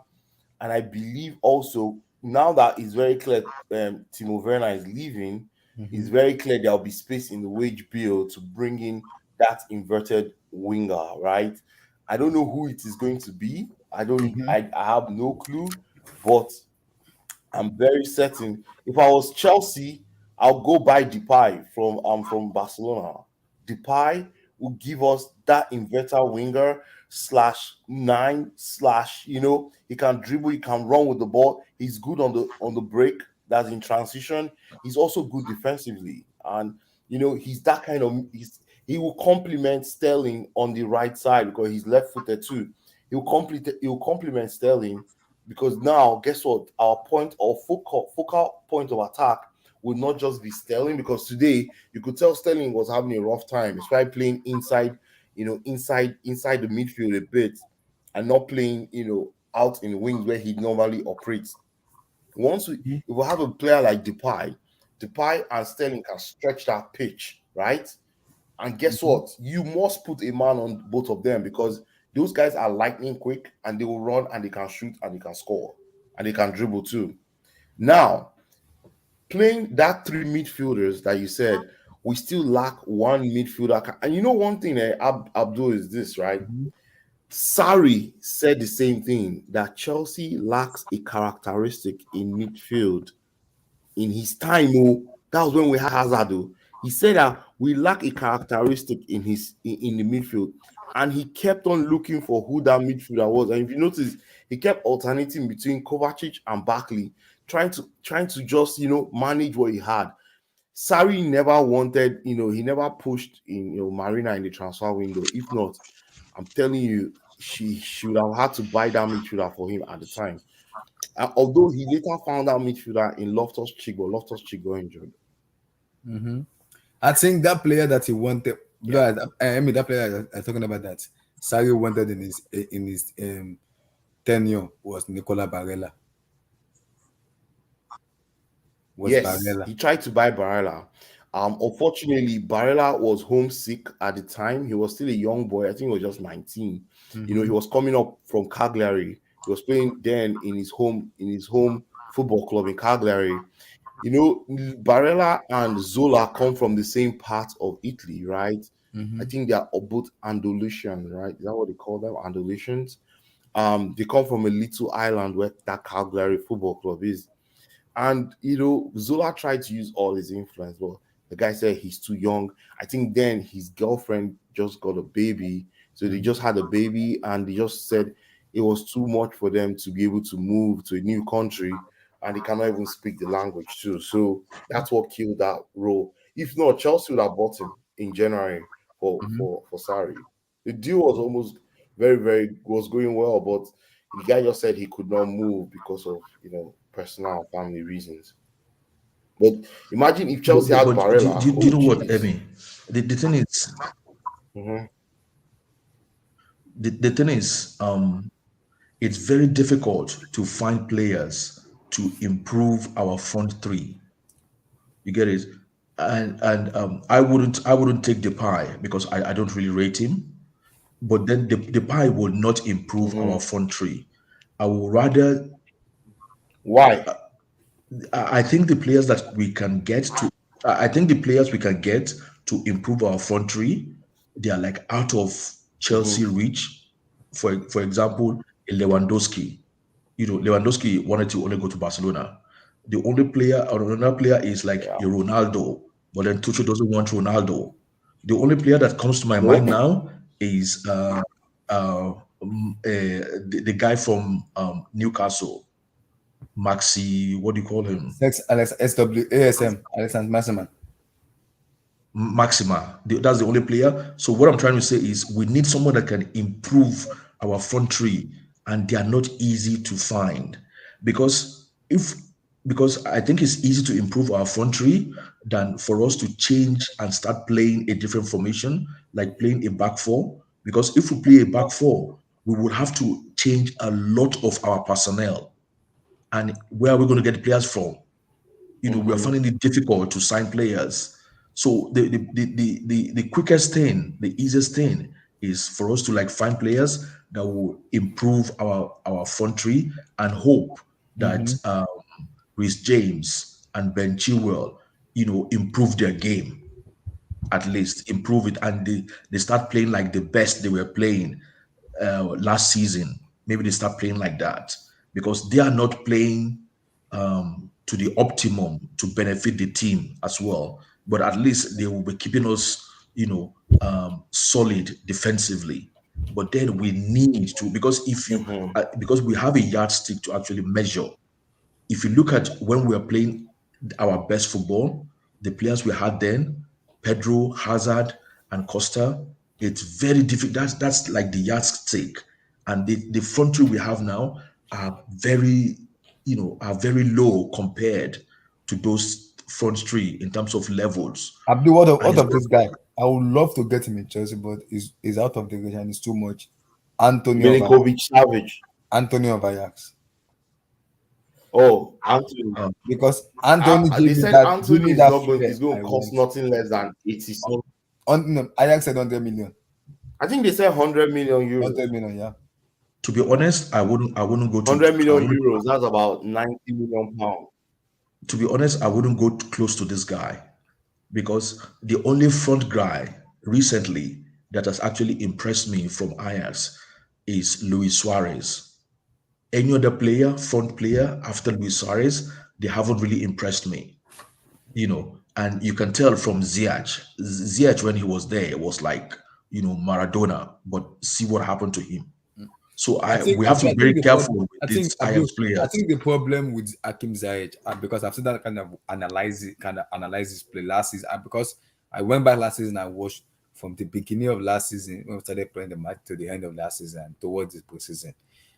And I believe also now that it's very clear Timo Werner is leaving, Mm-hmm. it's very clear there'll be space in the wage bill to bring in that inverted winger, right? I don't know who it is going to be. I don't Mm-hmm. I have no clue, but I'm very certain. If I was Chelsea, I'll go buy Depay from Barcelona. Depay will give us that inverter winger slash nine slash. He can dribble, he can run with the ball. He's good on the break. That's in transition. He's also good defensively, and he's that kind of. He will complement Sterling on the right side because he's left-footed too. He'll complement Sterling because now, guess what? Our point or focal point of attack would not just be Sterling because today you could tell Sterling was having a rough time. It's why playing inside, inside the midfield a bit, and not playing, out in wings where he normally operates. If we have a player like Depay and Sterling can stretch that pitch, right? And guess what? You must put a man on both of them because those guys are lightning quick and they will run and they can shoot and they can score and they can dribble too. Now, playing that three midfielders that you said, we still lack one midfielder. And you know one thing, Abdul, is this, right? Sarri said the same thing, that Chelsea lacks a characteristic in midfield. In his time, oh, that was when we had Hazard. Oh. He said that we lack a characteristic in the midfield, and he kept on looking for who that midfielder was. And if you notice, he kept alternating between Kovacic and Barkley, trying to just manage what he had. Sarri never wanted, he never pushed in Marina in the transfer window. If not, I'm telling you, she should have had to buy that midfielder for him at the time. Although he later found out midfielder in Loftus Cheek, but Loftus Cheek got injured. I think that player that he wanted, I mean that player I'm talking about that Sarri wanted in his tenure was Nicola Barella. Yes, he tried to buy Barella. Unfortunately, Barella was homesick at the time. He was still a young boy. I think he was just 19. He was coming up from Cagliari. He was playing then in his home football club in Cagliari. Barella and Zola come from the same part of Italy, right? I think they are both Andalusian, right? Is that what they call them? Andalusians. They come from a little island where that Cagliari football club is. And Zola tried to use all his influence, but the guy said he's too young. I think then his girlfriend just got a baby. So they just had a baby, and they just said it was too much for them to be able to move to a new country, and he cannot even speak the language too. So that's what killed that role. If not, Chelsea would have bought him in January for Sarri. The deal was almost was going well, but the guy just said he could not move because of personal and family reasons. But imagine if Chelsea had Barella. Do you know what, Emmy? The thing is, the thing is, it's very difficult to find players to improve our front three. You get it? And I wouldn't take Depay because I don't really rate him. But then Depay will not improve our front three. I would rather. Why? I think the players that we can get to. I think the players we can get to improve our front three, they are like out of Chelsea reach. For example, Lewandowski. Lewandowski wanted to only go to Barcelona. The only player or another player is like a Ronaldo, but then Tuchel doesn't want Ronaldo. The only player that comes to my mind now is the guy from Newcastle, Maxi. What do you call him? SWASM, Alexander Maximan. Maxima. That's the only player. So what I'm trying to say is we need someone that can improve our front three, and they are not easy to find because I think it's easy to improve our front three than for us to change and start playing a different formation, like playing a back four. Because if we play a back four, we would have to change a lot of our personnel. And where are we going to get players from? We are finding it difficult to sign players. So the quickest thing, the easiest thing is for us to like find players that will improve our front three and hope that Reece James and Ben Chilwell, improve their game, at least improve it, and they start playing like the best they were playing last season. Maybe they start playing like that because they are not playing to the optimum to benefit the team as well. But at least they will be keeping us, solid defensively. But then we need to, because because we have a yardstick to actually measure. If you look at when we are playing our best football, the players we had then, Pedro, Hazard, and Costa, it's very difficult. That's like the yardstick. And the front three we have now are very low compared to those front three in terms of levels. Abdul, what of this guy? I would love to get him in Chelsea, but he's out of the range and it's too much. Antonio Savage. Antonio of Ajax. Oh, Anthony. Because Anthony they said Anthony is going to cost nothing less than 80 something. No, Ajax said 100 million. I think they said 100 million 100 euros. million, yeah. To be honest, I wouldn't go to 100 I million wouldn't euros. That's about 90 million pounds. to be honest, I wouldn't go close to this guy because the only front guy recently that has actually impressed me from Ajax is Luis Suarez. Any other player, front player after Luis Suarez, they haven't really impressed me. And you can tell from Ziyech when he was there was like, Maradona, but see what happened to him. So I I think we I have to think, be I think very the careful problem, with I think these Abu, Ajax I players. think the problem with Hakim Ziyech, because I've seen that kind of analyze his play last season, because I went back last season and watched from the beginning of last season when we started playing the match to the end of last season and towards the preseason.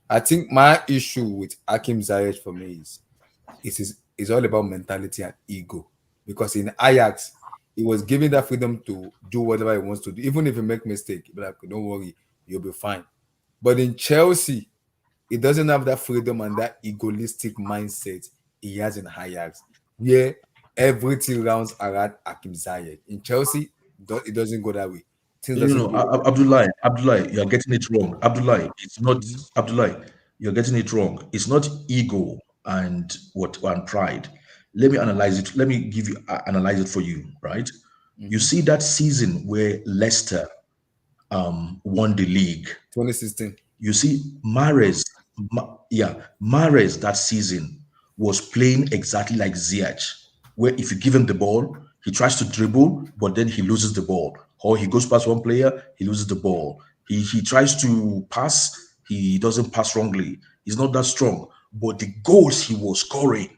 I think my issue with Hakim Ziyech for me is all about mentality and ego, because in Ajax he was given that freedom to do whatever he wants to do, even if he make mistake, but like, don't worry, you'll be fine. But in Chelsea, he doesn't have that freedom and that egoistic mindset he has in Ajax, where everything rounds around Hakim Ziyech. In Chelsea, it doesn't go that way. Things doesn't go. Abdullah, you're getting it wrong. Abdullah, it's not Mhm, Abdullah. You're getting it wrong. It's not ego and pride. Let me analyze it. Let me analyze it for you. Right? You mhm. see that season where Leicester won the league. 2016. You see, Mahrez that season was playing exactly like Ziyech, where if you give him the ball, he tries to dribble, but then he loses the ball. Or he goes past one player, he loses the ball. He tries to pass, he doesn't pass wrongly. He's not that strong. But the goals he was scoring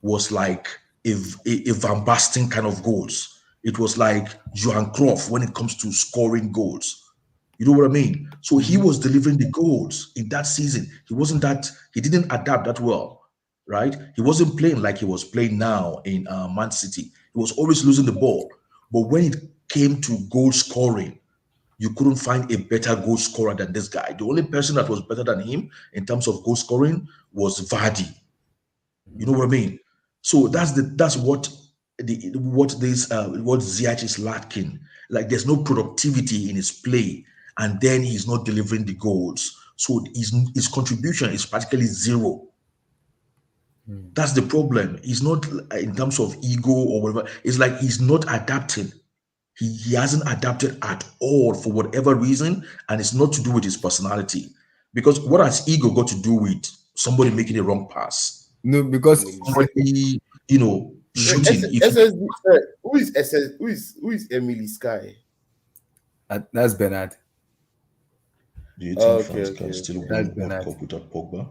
was like a Van Basten kind of goals. It was like Johan Cruyff when it comes to scoring goals. You know what I mean? So he Mhm. was delivering the goals in that season. He didn't adapt that well, right? He wasn't playing like he was playing now in Man City. He was always losing the ball. But when it came to goal scoring, you couldn't find a better goal scorer than this guy. The only person that was better than him in terms of goal scoring was Vardy. You know what I mean? So that's what Ziyech is lacking. Like there's no productivity in his play, and then he's not delivering the goals. So his contribution is practically zero. That's the problem. He's not in terms of ego or whatever. It's like he's not adapting. He hasn't adapted at all for whatever reason, and it's not to do with his personality. Because what has ego got to do with somebody making a wrong pass? No, because Somebody, Mhm. shooting. If you SSD, who is SS? Who is Emily Sky? That's Bernard. do you think Okay, France can okay, still okay, That's win World Bernard. Cup without Pogba?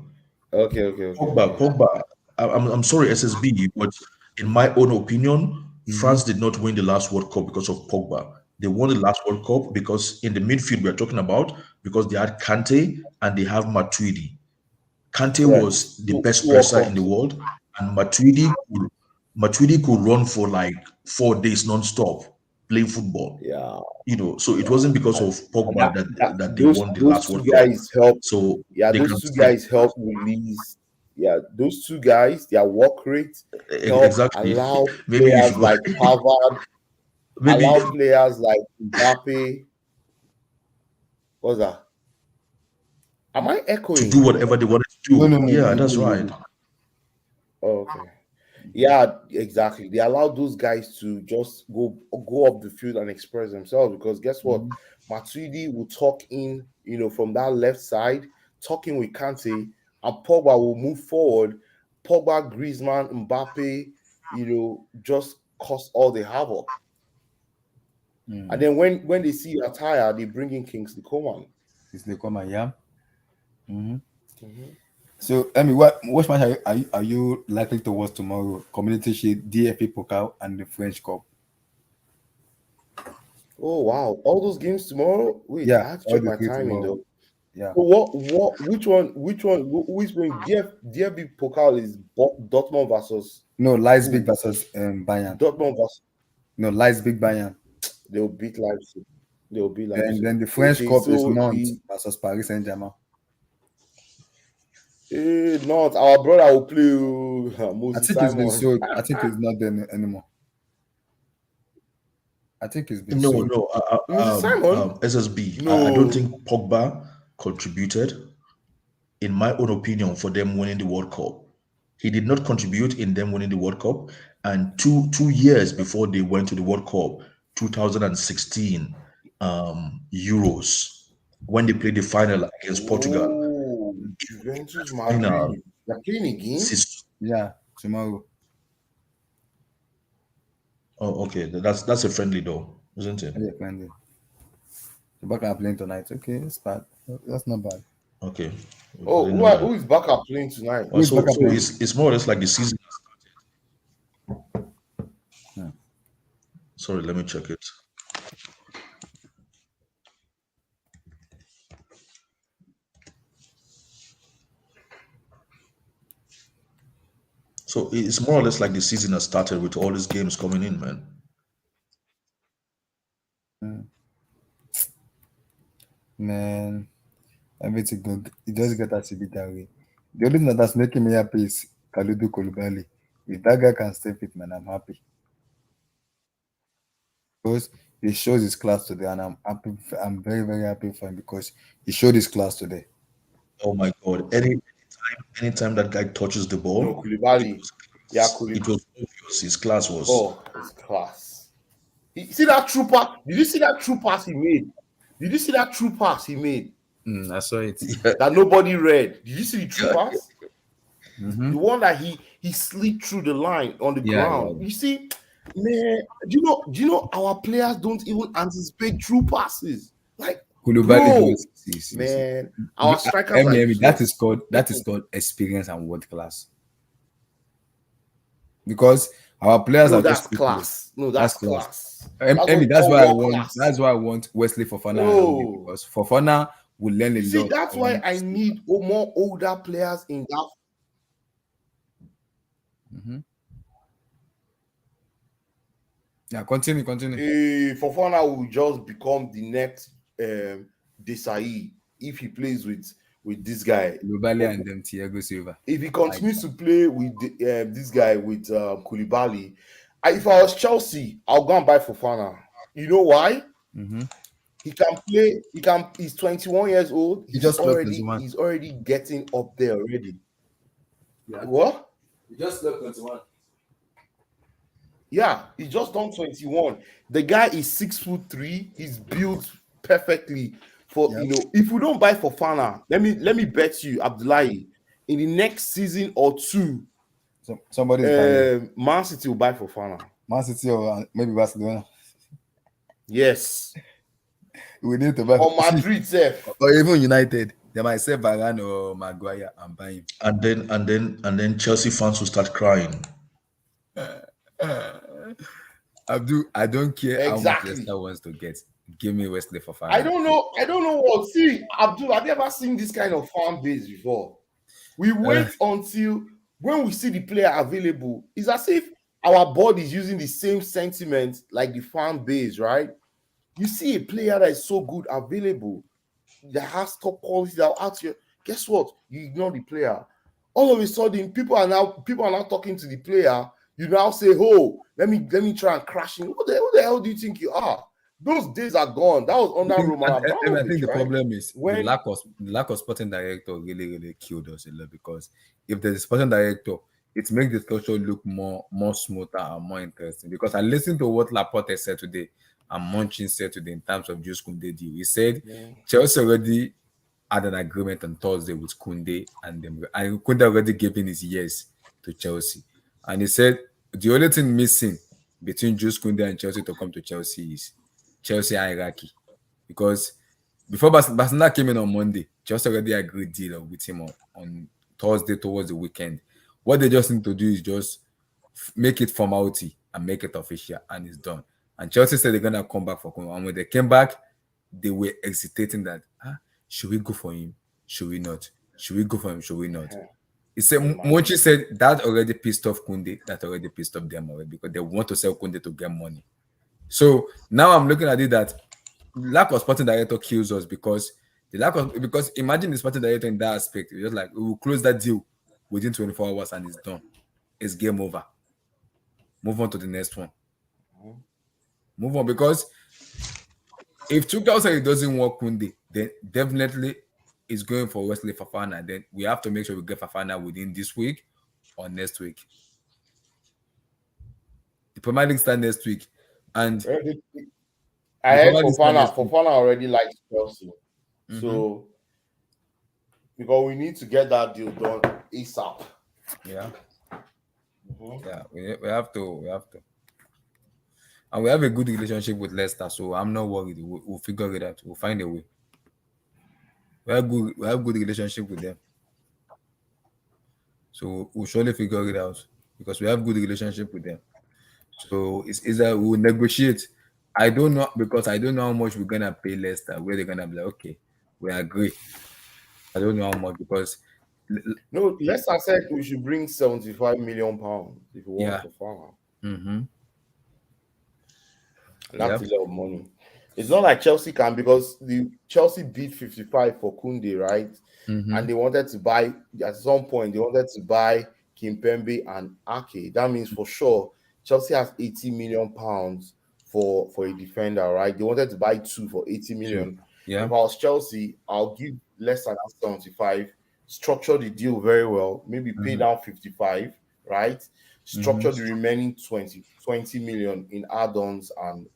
okay, okay, okay, Pogba, okay. Pogba. I'm sorry, SSB, but in my own opinion, Mhm. France did not win the last World Cup because of Pogba. They won the last World Cup because in the midfield we're talking about, because they had Kante and they have Matuidi. Kante Correct. was the Two best World presser in the Cups. world, and Matuidi could run for like 4 days non-stop playing football. Yeah, So it wasn't because and of Pogba that they those won the those last two World Cup. guys help. So Yeah, they those can two still guys help release. Yeah, those two guys, their work rate help exactly. allow Maybe you players should go. like Harvard, Maybe allow players like Mbappe. What's that? Am I to do echoing? whatever they wanted to No, no, do. no. Yeah, that's You right. do. Oh, okay. Yeah, exactly. They allow those guys to just go up the field and express themselves because guess what? Mhm. Matuidi will talk in, from that left side, talking with Kante, and Pogba will move forward. Pogba, Griezmann, Mbappe, just cause all the havoc. And Mm. then when they see you're tired, they bring in Kingsley Coman. It's the comma, yeah. Mhm. Mhm. So, I mean, what match are you likely to watch tomorrow? Community Shield, DFA Pokal, and the French Cup. Oh wow, all those games tomorrow. Wait, Yeah, I have to all check the my three timing tomorrow. though. Yeah. So which one, who is playing? DFB Pokal is Dortmund versus No, Leipzig who? versus Bayern. Dortmund versus, No, Leipzig Bayern. they'll beat Leipzig. They'll beat Leipzig. Then the French Okay, Cup is so Nantes versus Paris Saint-Germain. not our brother will play I Moses think it's been Simon. sold. I think it's not there anymore. I think it's been No, sold. no. Mrs. Simon? SSB. I don't No. think Pogba contributed, in my own opinion, for them winning the World Cup. He did not contribute in them winning the World Cup. And two years before they went to the World Cup, 2016 Euros, when they played the final against Portugal. Oh, Juventus Final. Madrid. They're playing again? Yeah, tomorrow. Oh, okay. That's a friendly though, isn't it? Yeah, Monday. The Barca are playing tonight. Okay, that's bad. That's not bad. Okay. I Oh, didn't know who that. is Baka playing tonight? Who is So Barca playing? it's more or less like the season. Hmm. Sorry, let me check it. So it's more or less like the season has started with all these games coming in, man. Man, everything good. It just get us to be that way. The only thing that's making me happy is Kaludu Kolubali. If that guy can stay fit, man, I'm happy. Because he shows his class today, and I'm happy. I'm very, very happy for him because he showed his class today. Oh my God! Anytime that guy touches the No, ball, Koulibaly. Yeah, it was obvious his class was. Oh, it's class. You see that true pass? Did you see that true pass he made? Did you see that true pass he made I saw it. that nobody read? Did you see the true pass? Mm-hmm. The one that he slipped through the line on the Yeah, ground. yeah. You see, man, do you know our players don't even anticipate true passes? Like, Kulubali bro, does. See. man, our strikers are Emi, that useless. is called experience and world class. Because our players No, are that's just class. No, that's class. Emi, That's why I world want. class. That's why I want Wesley Fofana around me, No. because Fofana will learn a You see, lot. that's why I need more older players in that. Mm-hmm. Yeah, continue. Fofana will just become the next Desai if he plays with this guy. Kulubali and them Thiago Silva. If he continues to play with this guy with Koulibaly, if I was Chelsea, I'll go and buy Fofana. You know why? Mm-hmm. He can play. He's 21 years old. He just left 21. He's already getting up there already. Yeah. What? He just left 21. Yeah, he just done 21. The guy is 6'3". He's built perfectly for if we don't buy Fofana, let me bet you, Abdullahi, in the next season or two, Somebody's buying. Man City will buy Fofana. Man City or maybe Barcelona. Yes. We need to buy. Or Madrid, self. Or even United. They might say Varane or Maguire and buy him. And then Chelsea fans will start crying. Abdul, I don't care how much Exactly. Leicester wants to get. Give me Wesley Fofana. I don't know what. See, Abdul, have you ever seen this kind of fan base before? We wait until when we see the player available. It's as if our body is using the same sentiment like the fan base, right? You see a player that is so good available, that has top quality, that will out here. Guess what? You ignore the player. All of a sudden, people are now talking to the player. You now say, "Oh, let me try and crash in." Who the hell do you think you are? Those days are gone. That was under Roman Abramovich. I think the right? problem is the lack of sporting director really killed us a lot, because if there's a sporting director, it makes the culture look more smoother and more interesting. Because I listened to what Laporte said today and Munchin said today in terms of Jules Koundé deal. He said Chelsea already had an agreement on Thursday with Koundé, and Koundé already gave in his yes to Chelsea. And he said the only thing missing between Jules Koundé and Chelsea to come to Chelsea is Chelsea hierarchy. Because before Barcelona came in on Monday, Chelsea already agreed deal with him on Thursday towards the weekend. What they just need to do is just make it formality and make it official, and it's done. And Chelsea said they're gonna come back for Koundé. And when they came back, they were hesitating that should we go for him? Should we not? Should we go for him? Should we not? He said Monchi said that already pissed off Koundé, that already pissed off them already, because they want to sell Koundé to get money. So now I'm looking at it that lack of sporting director kills us, because imagine the sporting director in that aspect. It's just like we will close that deal within 24 hours and it's done. It's game over. Move on to the next one. Move on, because if Tuchel said it doesn't work Kunde, then definitely it's going for Wesley Fafana. Then we have to make sure we get Fafana within this week or next week. The Premier League start next week, and Eh, I the heard Premier League start Fofana. next week. Fofana already likes Chelsea, Mm-hmm. so because we need to get that deal done ASAP. Yeah, Mhm. yeah, we have to, and we have a good relationship with Leicester, so I'm not worried. We'll figure it out. We'll find a way. We have good relationship with them, so we'll surely figure it out because we have good relationship with them. So it's either we'll negotiate. I don't know, because I don't know how much we're gonna pay Leicester. Where they're gonna be like, okay, we agree. I don't know how much because No, Leicester said we should bring 75 million pounds if you want yeah, Fofana. mm-hmm, And yeah, that's a lot of money. It's not like Chelsea can, because the Chelsea bid 55 for Kunde, right? mm-hmm, And they wanted to buy at some point. They wanted to buy Kimpembe and Ake. That means for sure Chelsea has 80 million pounds for a defender, right? They wanted to buy two for 80 true, million. yeah, If I was Chelsea, I'll give less than 75, structure the deal very well, maybe pay mm-hmm, down 55, right? mm-hmm. Structure the remaining 20 million in add-ons and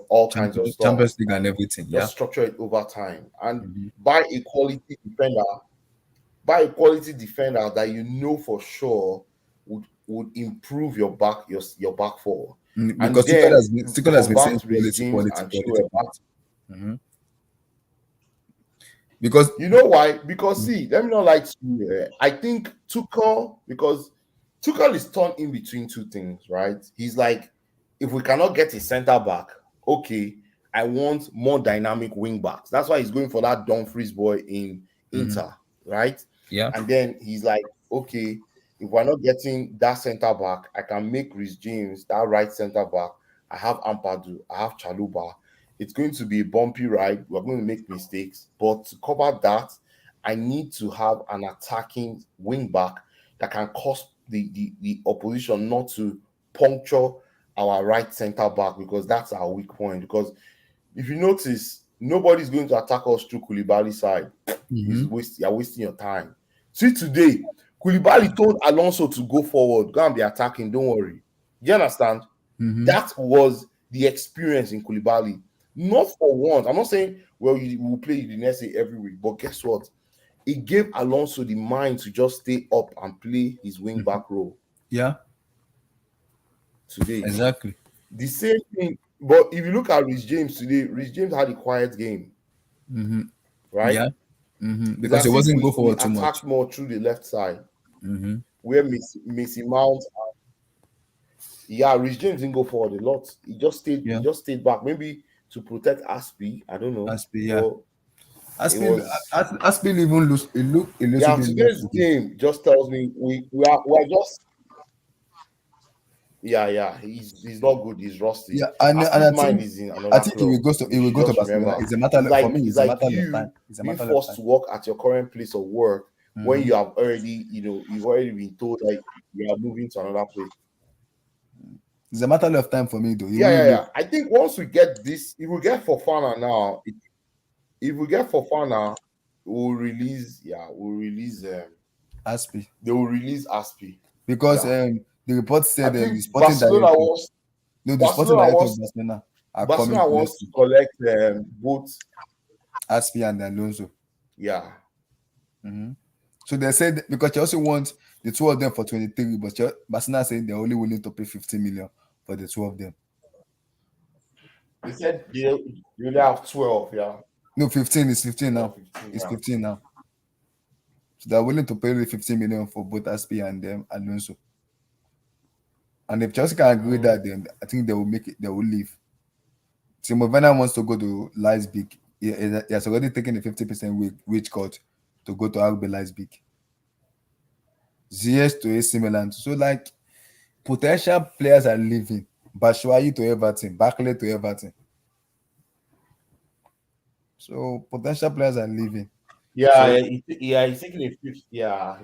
all kinds of stuff, Champions League and and everything, yeah, just structure it over time and mm-hmm. buy a quality defender. Buy a quality defender that you know for sure would improve your back four, and Because Tuchel has then been Tuchel has been saying convert Rhys quality, James quality, and quality, Chilwell back. quality. Mm-hmm. Because You know why? Because see, let me not lie to you. I think Tuchel, because Tuchel is torn in between two things, right? He's like, if we cannot get a center back, okay, I want more dynamic wing backs. That's why he's going for that Dumfries boy in mm-hmm, Inter, right? yeah, And then he's like, okay, if we're not getting that center back, I can make Rhys James that right center back. I have Ampadu, I have Chaluba. It's going to be a bumpy ride. We're going to make mistakes, but to cover that, I need to have an attacking wing back that can cause the opposition not to puncture our right center back, because that's our weak point. Because if you notice, nobody's going to attack us through Koulibaly's side. mm-hmm, You're wasting your time. See today, Koulibaly told Alonso to go forward, go and be attacking. Don't worry. Do you understand? mm-hmm, That was the experience in Koulibaly. Not for once. I'm not saying, well, you will play Udinese every week, but guess what? It gave Alonso the mind to just stay up and play his wing mm-hmm. back role Yeah, today. exactly. The same thing. But if you look at Rhys James today, Rhys James had a quiet game, Mm-hmm. right? Yeah, mm-hmm. It's Because it as if wasn't go we forward too much. attacked more through the left side, Mm-hmm. where Macy Mount, yeah, Rhys James didn't go forward a lot. He Yeah, just stayed back, maybe to protect Aspie. I don't know, Aspi, yeah, but it was. Aspi even lose. It look a little Yeah, bit lost today's today. game just tells me we are just. Yeah, he's not good. He's rusty. Yeah, and Aspi's I mind think is in I another think he will club. go to We he will should go to just Barcelona. remember. It's a matter for me. It's It's a like matter of time. you It's a being matter of forced time. to work at your current place of work when Mm-hmm. you have already, you've already been told that you are moving to another place. It's a matter of time for me, though. He Yeah, will yeah, leave. yeah. I think once we get this, if we get Fofana now, if we get Fofana, we'll release. Yeah, we'll release. Aspi, They will release Aspi. because Yeah, the report I said think the sporting director, no, the sporting Barcelona director of wants Barcelona are coming Barcelona to wants let's to see collect both. Aspi and Alonso. Yeah, Mm-hmm. So they said because Chelsea wants the two of them for 23, but Barcelona saying they're only willing to pay 50 million for the two of them. they said they only have 12. Yeah, No, 15 is 15 or now. 15. It's Yeah. 15 now. So they're willing to pay the 15 million for both Aspi and Alonso. And if Chelsea can agree Mhm. that, then I think they will make it. They will leave. Timo Werner wants to go to Leipzig. He has already taken a 50% wage cut to go to RB Leipzig. Ziyech to AC Milan. So like potential players are leaving. Batshuayi to Everton. Barkley to Everton. So potential players are leaving. Yeah, So he's taking a 50. Yeah,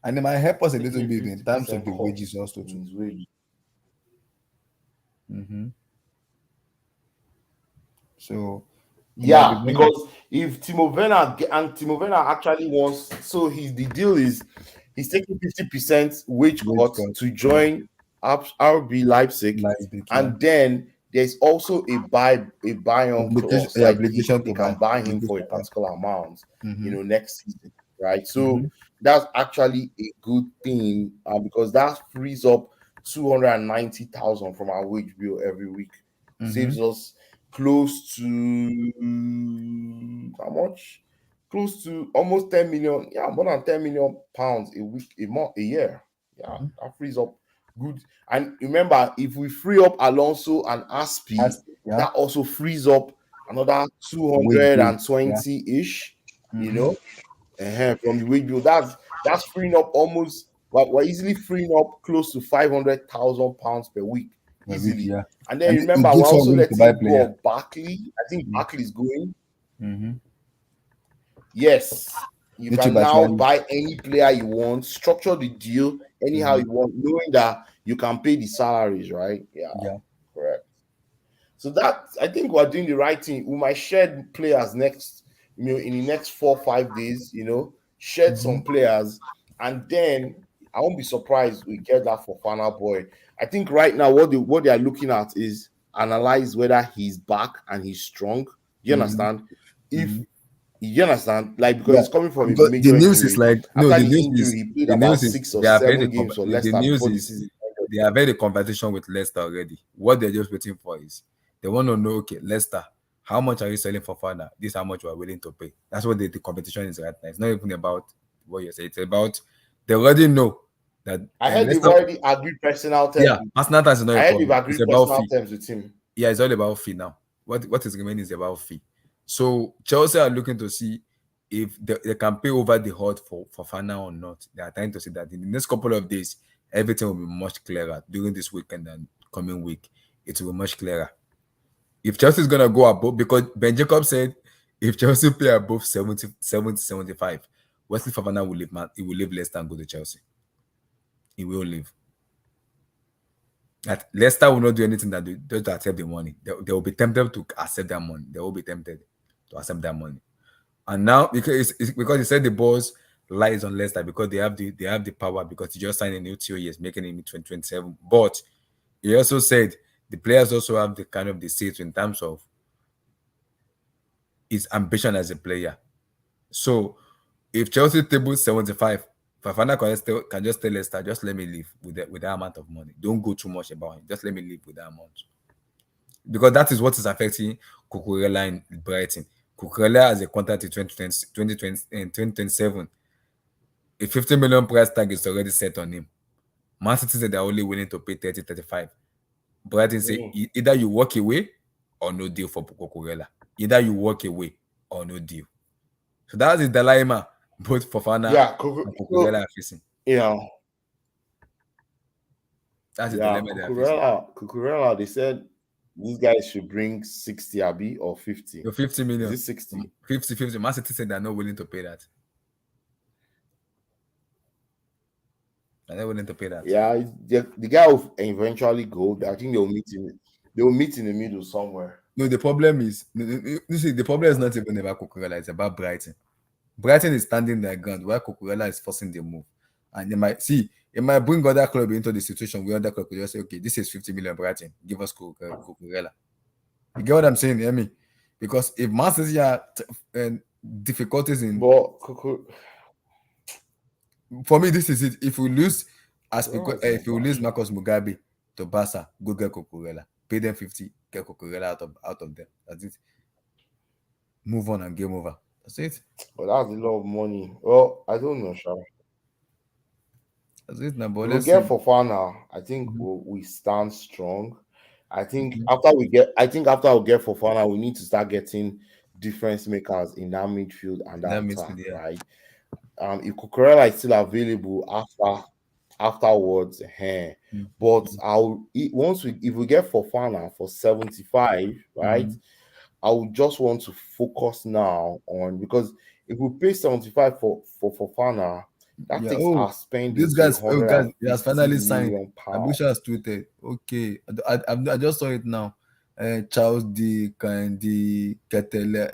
and it might help us a taking little a bit in terms of 50% the cut wages also in too. his wage. Mm-hmm. So it might be Yeah, very because if Timo Werner actually wants, so the deal is he's taking 50% wage wage cut cut. to Yeah. join RB Leipzig, Nice big, yeah. and then there's also a buy on Obligation, clause, yeah, like obligation they to buy. can buy him for a Obligation, yeah. particular amount, Mm-hmm. next season, right? Mm-hmm. So that's actually a good thing, because that frees up 290,000 from our wage bill every week, Mm-hmm. saves us close to how much? Close to almost 10 million. Yeah, more than 10 million pounds a week, a month, a year. Yeah, that frees up good. And remember, if we free up Alonso and Aspi, That's, yeah. that also frees up another Wage bill. Yeah. 220 ish, you Mm-hmm. know, from the wage bill. That's freeing up almost, like, we're easily freeing up close to 500,000 pounds per week, A week, easily. yeah. And then And it remember, we're gives some also room to buy letting go player. of Barkley. I think Barkley is going. Mm-hmm. Yes, you Michi can now Batshuayi. buy any player you want, structure the deal anyhow Mm-hmm. you want, knowing that you can pay the salaries, right? Yeah, Yeah. correct. So that, I think we're doing the right thing. We might shed players next, in the next 4 or 5 days, shed Mm-hmm. some players, and then I won't be surprised we get that for Fana boy. I think right now what they are looking at is analyze whether he's back and he's strong. Do you Mm-hmm. understand? If Mm-hmm. you understand, like, because Yeah, he's coming from a because the major news is injury. like no, After the injury, he played the about news is six or they have had seven games for the Leicester news before the is season. they have had a conversation with Leicester already. What they're just waiting for is they want to know, okay, Leicester, how much are you selling for Fana? This is how much we are willing to pay. That's what the competition is right now. It's not even about what you say. It's about they already know that I heard they've Leicester, already agreed personal terms. yeah, personal tax is not I a heard they've problem. It's agreed about personal fee. terms with him. Yeah, it's all about fee now. What is remaining is about fee. So Chelsea are looking to see if they can pay over the hot for Fana or not. They are trying to see that in the next couple of days, everything will be much clearer during this weekend and coming week. It will be much clearer. If Chelsea is gonna go above, because Ben Jacob said if Chelsea play above 70, 75, Wesley Fofana will leave, man. He will leave Leicester and go to Chelsea. He will leave. That Leicester will not do anything that they just to accept the money. They will be tempted to accept that money. They will be tempted to accept that money. And now because he said the boss lies on Leicester because they have the power because he just signed a new 2 years, making him 2027. But he also said the players also have the kind of the say in terms of his ambition as a player. So if Chelsea table 75, Fafana can just tell Leicester, just let me leave with that amount of money. Don't go too much about him. Just let me leave with that amount. Because that is what is affecting Cucurella in Brighton. Cucurella has a contract in 2020 and 2027. A 50 million price tag is already set on him. Man City said they're only willing to pay 30, 35. Brighton say Mm. either you walk away or no deal for Cucurella. Either you walk away or no deal. So that's the dilemma both Fofana Yeah, and so, Cucurella are facing. you know, That's the yeah, dilemma they are facing. Cucurella, they said these guys should bring 60 Abi or 50. Your 50 Is million, it 60? 50, 50. Man City said they're not willing to pay that. They're not willing to pay that. Yeah, the guy will eventually go. I think they'll meet in the middle somewhere. No, the problem is, you see, the problem is not even about Cucurella, it's about Brighton. Brighton is standing their ground while Cucurella is forcing the move. And it might bring other club into the situation where other club could just say, okay, this is 50 million Brighton, give us Cucurella. You get what I'm saying, hear me? Because if Man City are difficulties in, But for me, this is it. If we lose, Cucurella is if not we lose bad. Marcos Mugabe to Barca, go get Cucurella, pay them 50, get Cucurella out of them. That's it. Move on and game over. That's it. But that's a lot of money. Well, I don't know, Sha. That's it now. But If we let's get see. Fofana, I think Mhm. we stand strong. I think Mhm. after we get Fofana, we need to start getting difference makers in that midfield and That that means attack, yeah. right? If Cucurella is still available afterwards, but Mhm. if we get Fofana for 75, right? Mhm. I would just want to focus now on, because if we pay 75 for Fofana, That Yeah. takes Oh, our spend this into guy's, oh guys, he has 150 finally signed. million pounds. Abusha has tweeted. Okay, I just saw it now. Charles the Catalera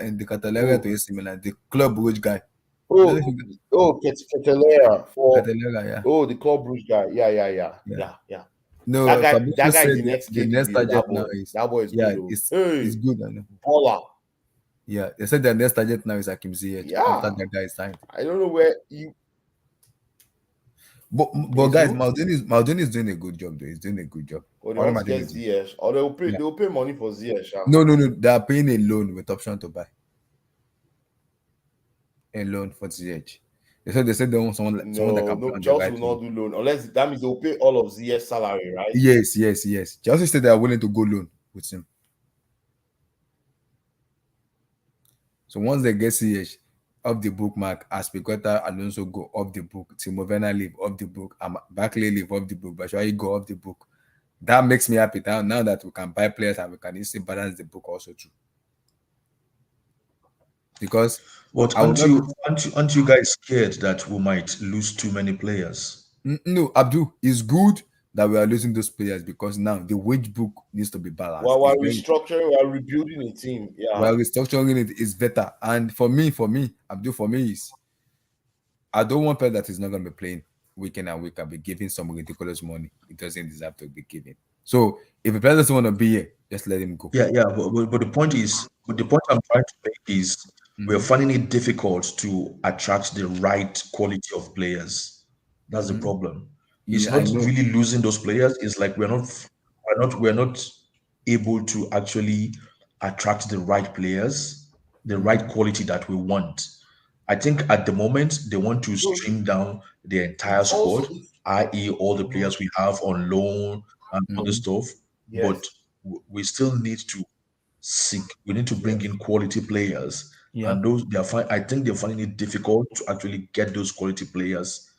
to Oh, AC Milan, the club rich guy. I don't know if oh, you Ketelera for Catalera, yeah, the Club Brugge guy. Yeah, yeah, yeah, yeah. yeah, yeah. No, That Fabrizio guy is said the next the next KDB. Oh, target now is, that boy is yeah, good. Oh, it's hey, good. I know. baller. Yeah, they said their next target now is Hakim Ziyech after Yeah, that guy is signed. I don't know where you But is guys, who Maldini is doing a good job though. He's doing a good job. or they All want I'm to get doing is, Ziyech or yeah. they'll pay money for Ziyech. No. They are paying a loan with option to buy a loan for Ziyech. They said they want someone that No, can play no, on the Chelsea right will wing. not do loan unless that means they'll pay all of Ziyech's salary, right? Yes. Chelsea said they are willing to go loan with him. So once they get CH off the book, Mark Aspiqueta Alonso go off the book, Timo Werner leave off the book, Barkley leave off the book, Batshuayi go off the book. That makes me happy now that we can buy players and we can easily balance the book also too. Because But I will not be, aren't you guys scared that we might lose too many players? no, Abdul, it's good that we are losing those players because now the wage book needs to be balanced. While It's we're very, restructuring, we're rebuilding a team. Yeah. while restructuring it is better. And for me, Abdul, for me is I don't want player that is not going to be playing week in and week and be giving some ridiculous money. It doesn't deserve to be given. So if a player doesn't want to be here, just let him go. Yeah, but the point I'm trying to make is we're Hmm. finding it difficult to attract the right quality of players. That's the Hmm. problem. It's Yeah, I not know. really losing those players. It's like we're not able to actually attract the right players, the right Hmm. quality that we want. I think at the moment they want to No, stream down the entire it's squad, also it's i.e., all the mhm, players we have on loan and other Hmm. stuff. But yes, we still need to seek. We need to bring yes. in quality players, Yeah. and those they are. I think they're finding it difficult to actually get those quality players,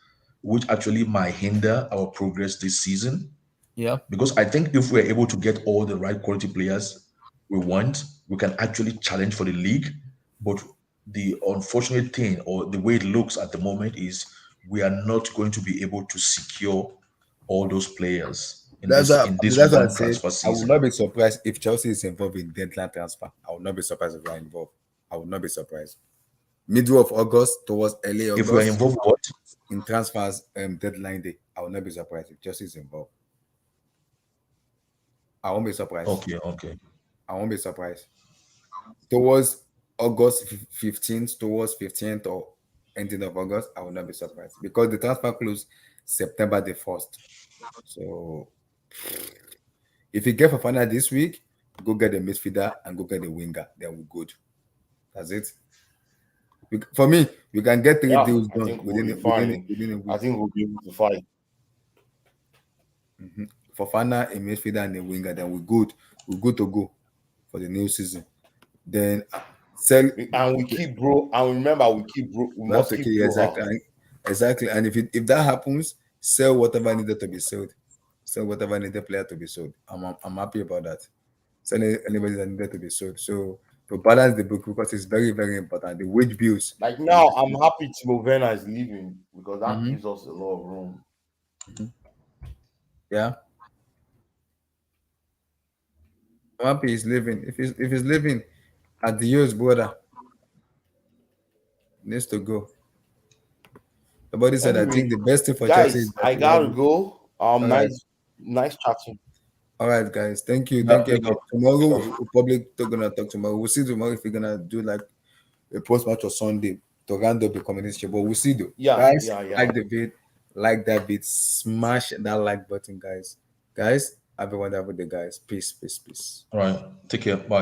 which actually might hinder our progress this season. Yeah. Because I think if we're able to get all the right quality players we want, we can actually challenge for the league. But the unfortunate thing, or the way it looks at the moment, is we are not going to be able to secure all those players in this That's what I one said. transfer I will season. not be surprised if Chelsea is involved in deadline transfer. I will not be surprised if they are involved. I will not be surprised. Middle of August towards early If we are August involved, what? in transfers deadline day. I will not be surprised if Chelsea is involved. I won't be surprised. Okay. I won't be surprised. Towards August 15th, towards 15th or ending of August, I will not be surprised because the transfer close September the 1st. So if you get Fafana this week, go get a midfielder and go get a winger. Then we're good. That's it. For me, we can get three Yeah, deals I done think we'll within be within fine. within a I week. think we'll be able to fight. Fafana, a midfielder and a winger, then we're good. We're good to go for the new season. Then sell. And we keep bro. And remember, we We have must to keep keep bro out. exactly. And if that happens, sell whatever needed to be sold. Sell whatever needed player to be sold. I'm happy about that. Sell anybody that needed to be sold. So to balance the book because it's very very important. The wage bills. Like now, I'm happy Timo Werner is leaving because that Mm-hmm. gives us a lot of room. Yeah, I'm happy he's leaving. If he's leaving, at the US border needs to go. Somebody said I think Anyway, the best thing for Chelsea is guys, that I we have. gotta go. All right. Nice chatting. All right, guys. Yeah, Thank you. big up. Tomorrow Stuff. we'll probably gonna talk tomorrow. We'll see tomorrow if we're gonna do like a post match on Sunday to round up the community. But we'll see though. Yeah, Guys, yeah, yeah. like the vid, like that vid, smash that like button, guys. Guys, have a wonderful day, guys. Peace. All right. Take care. Bye.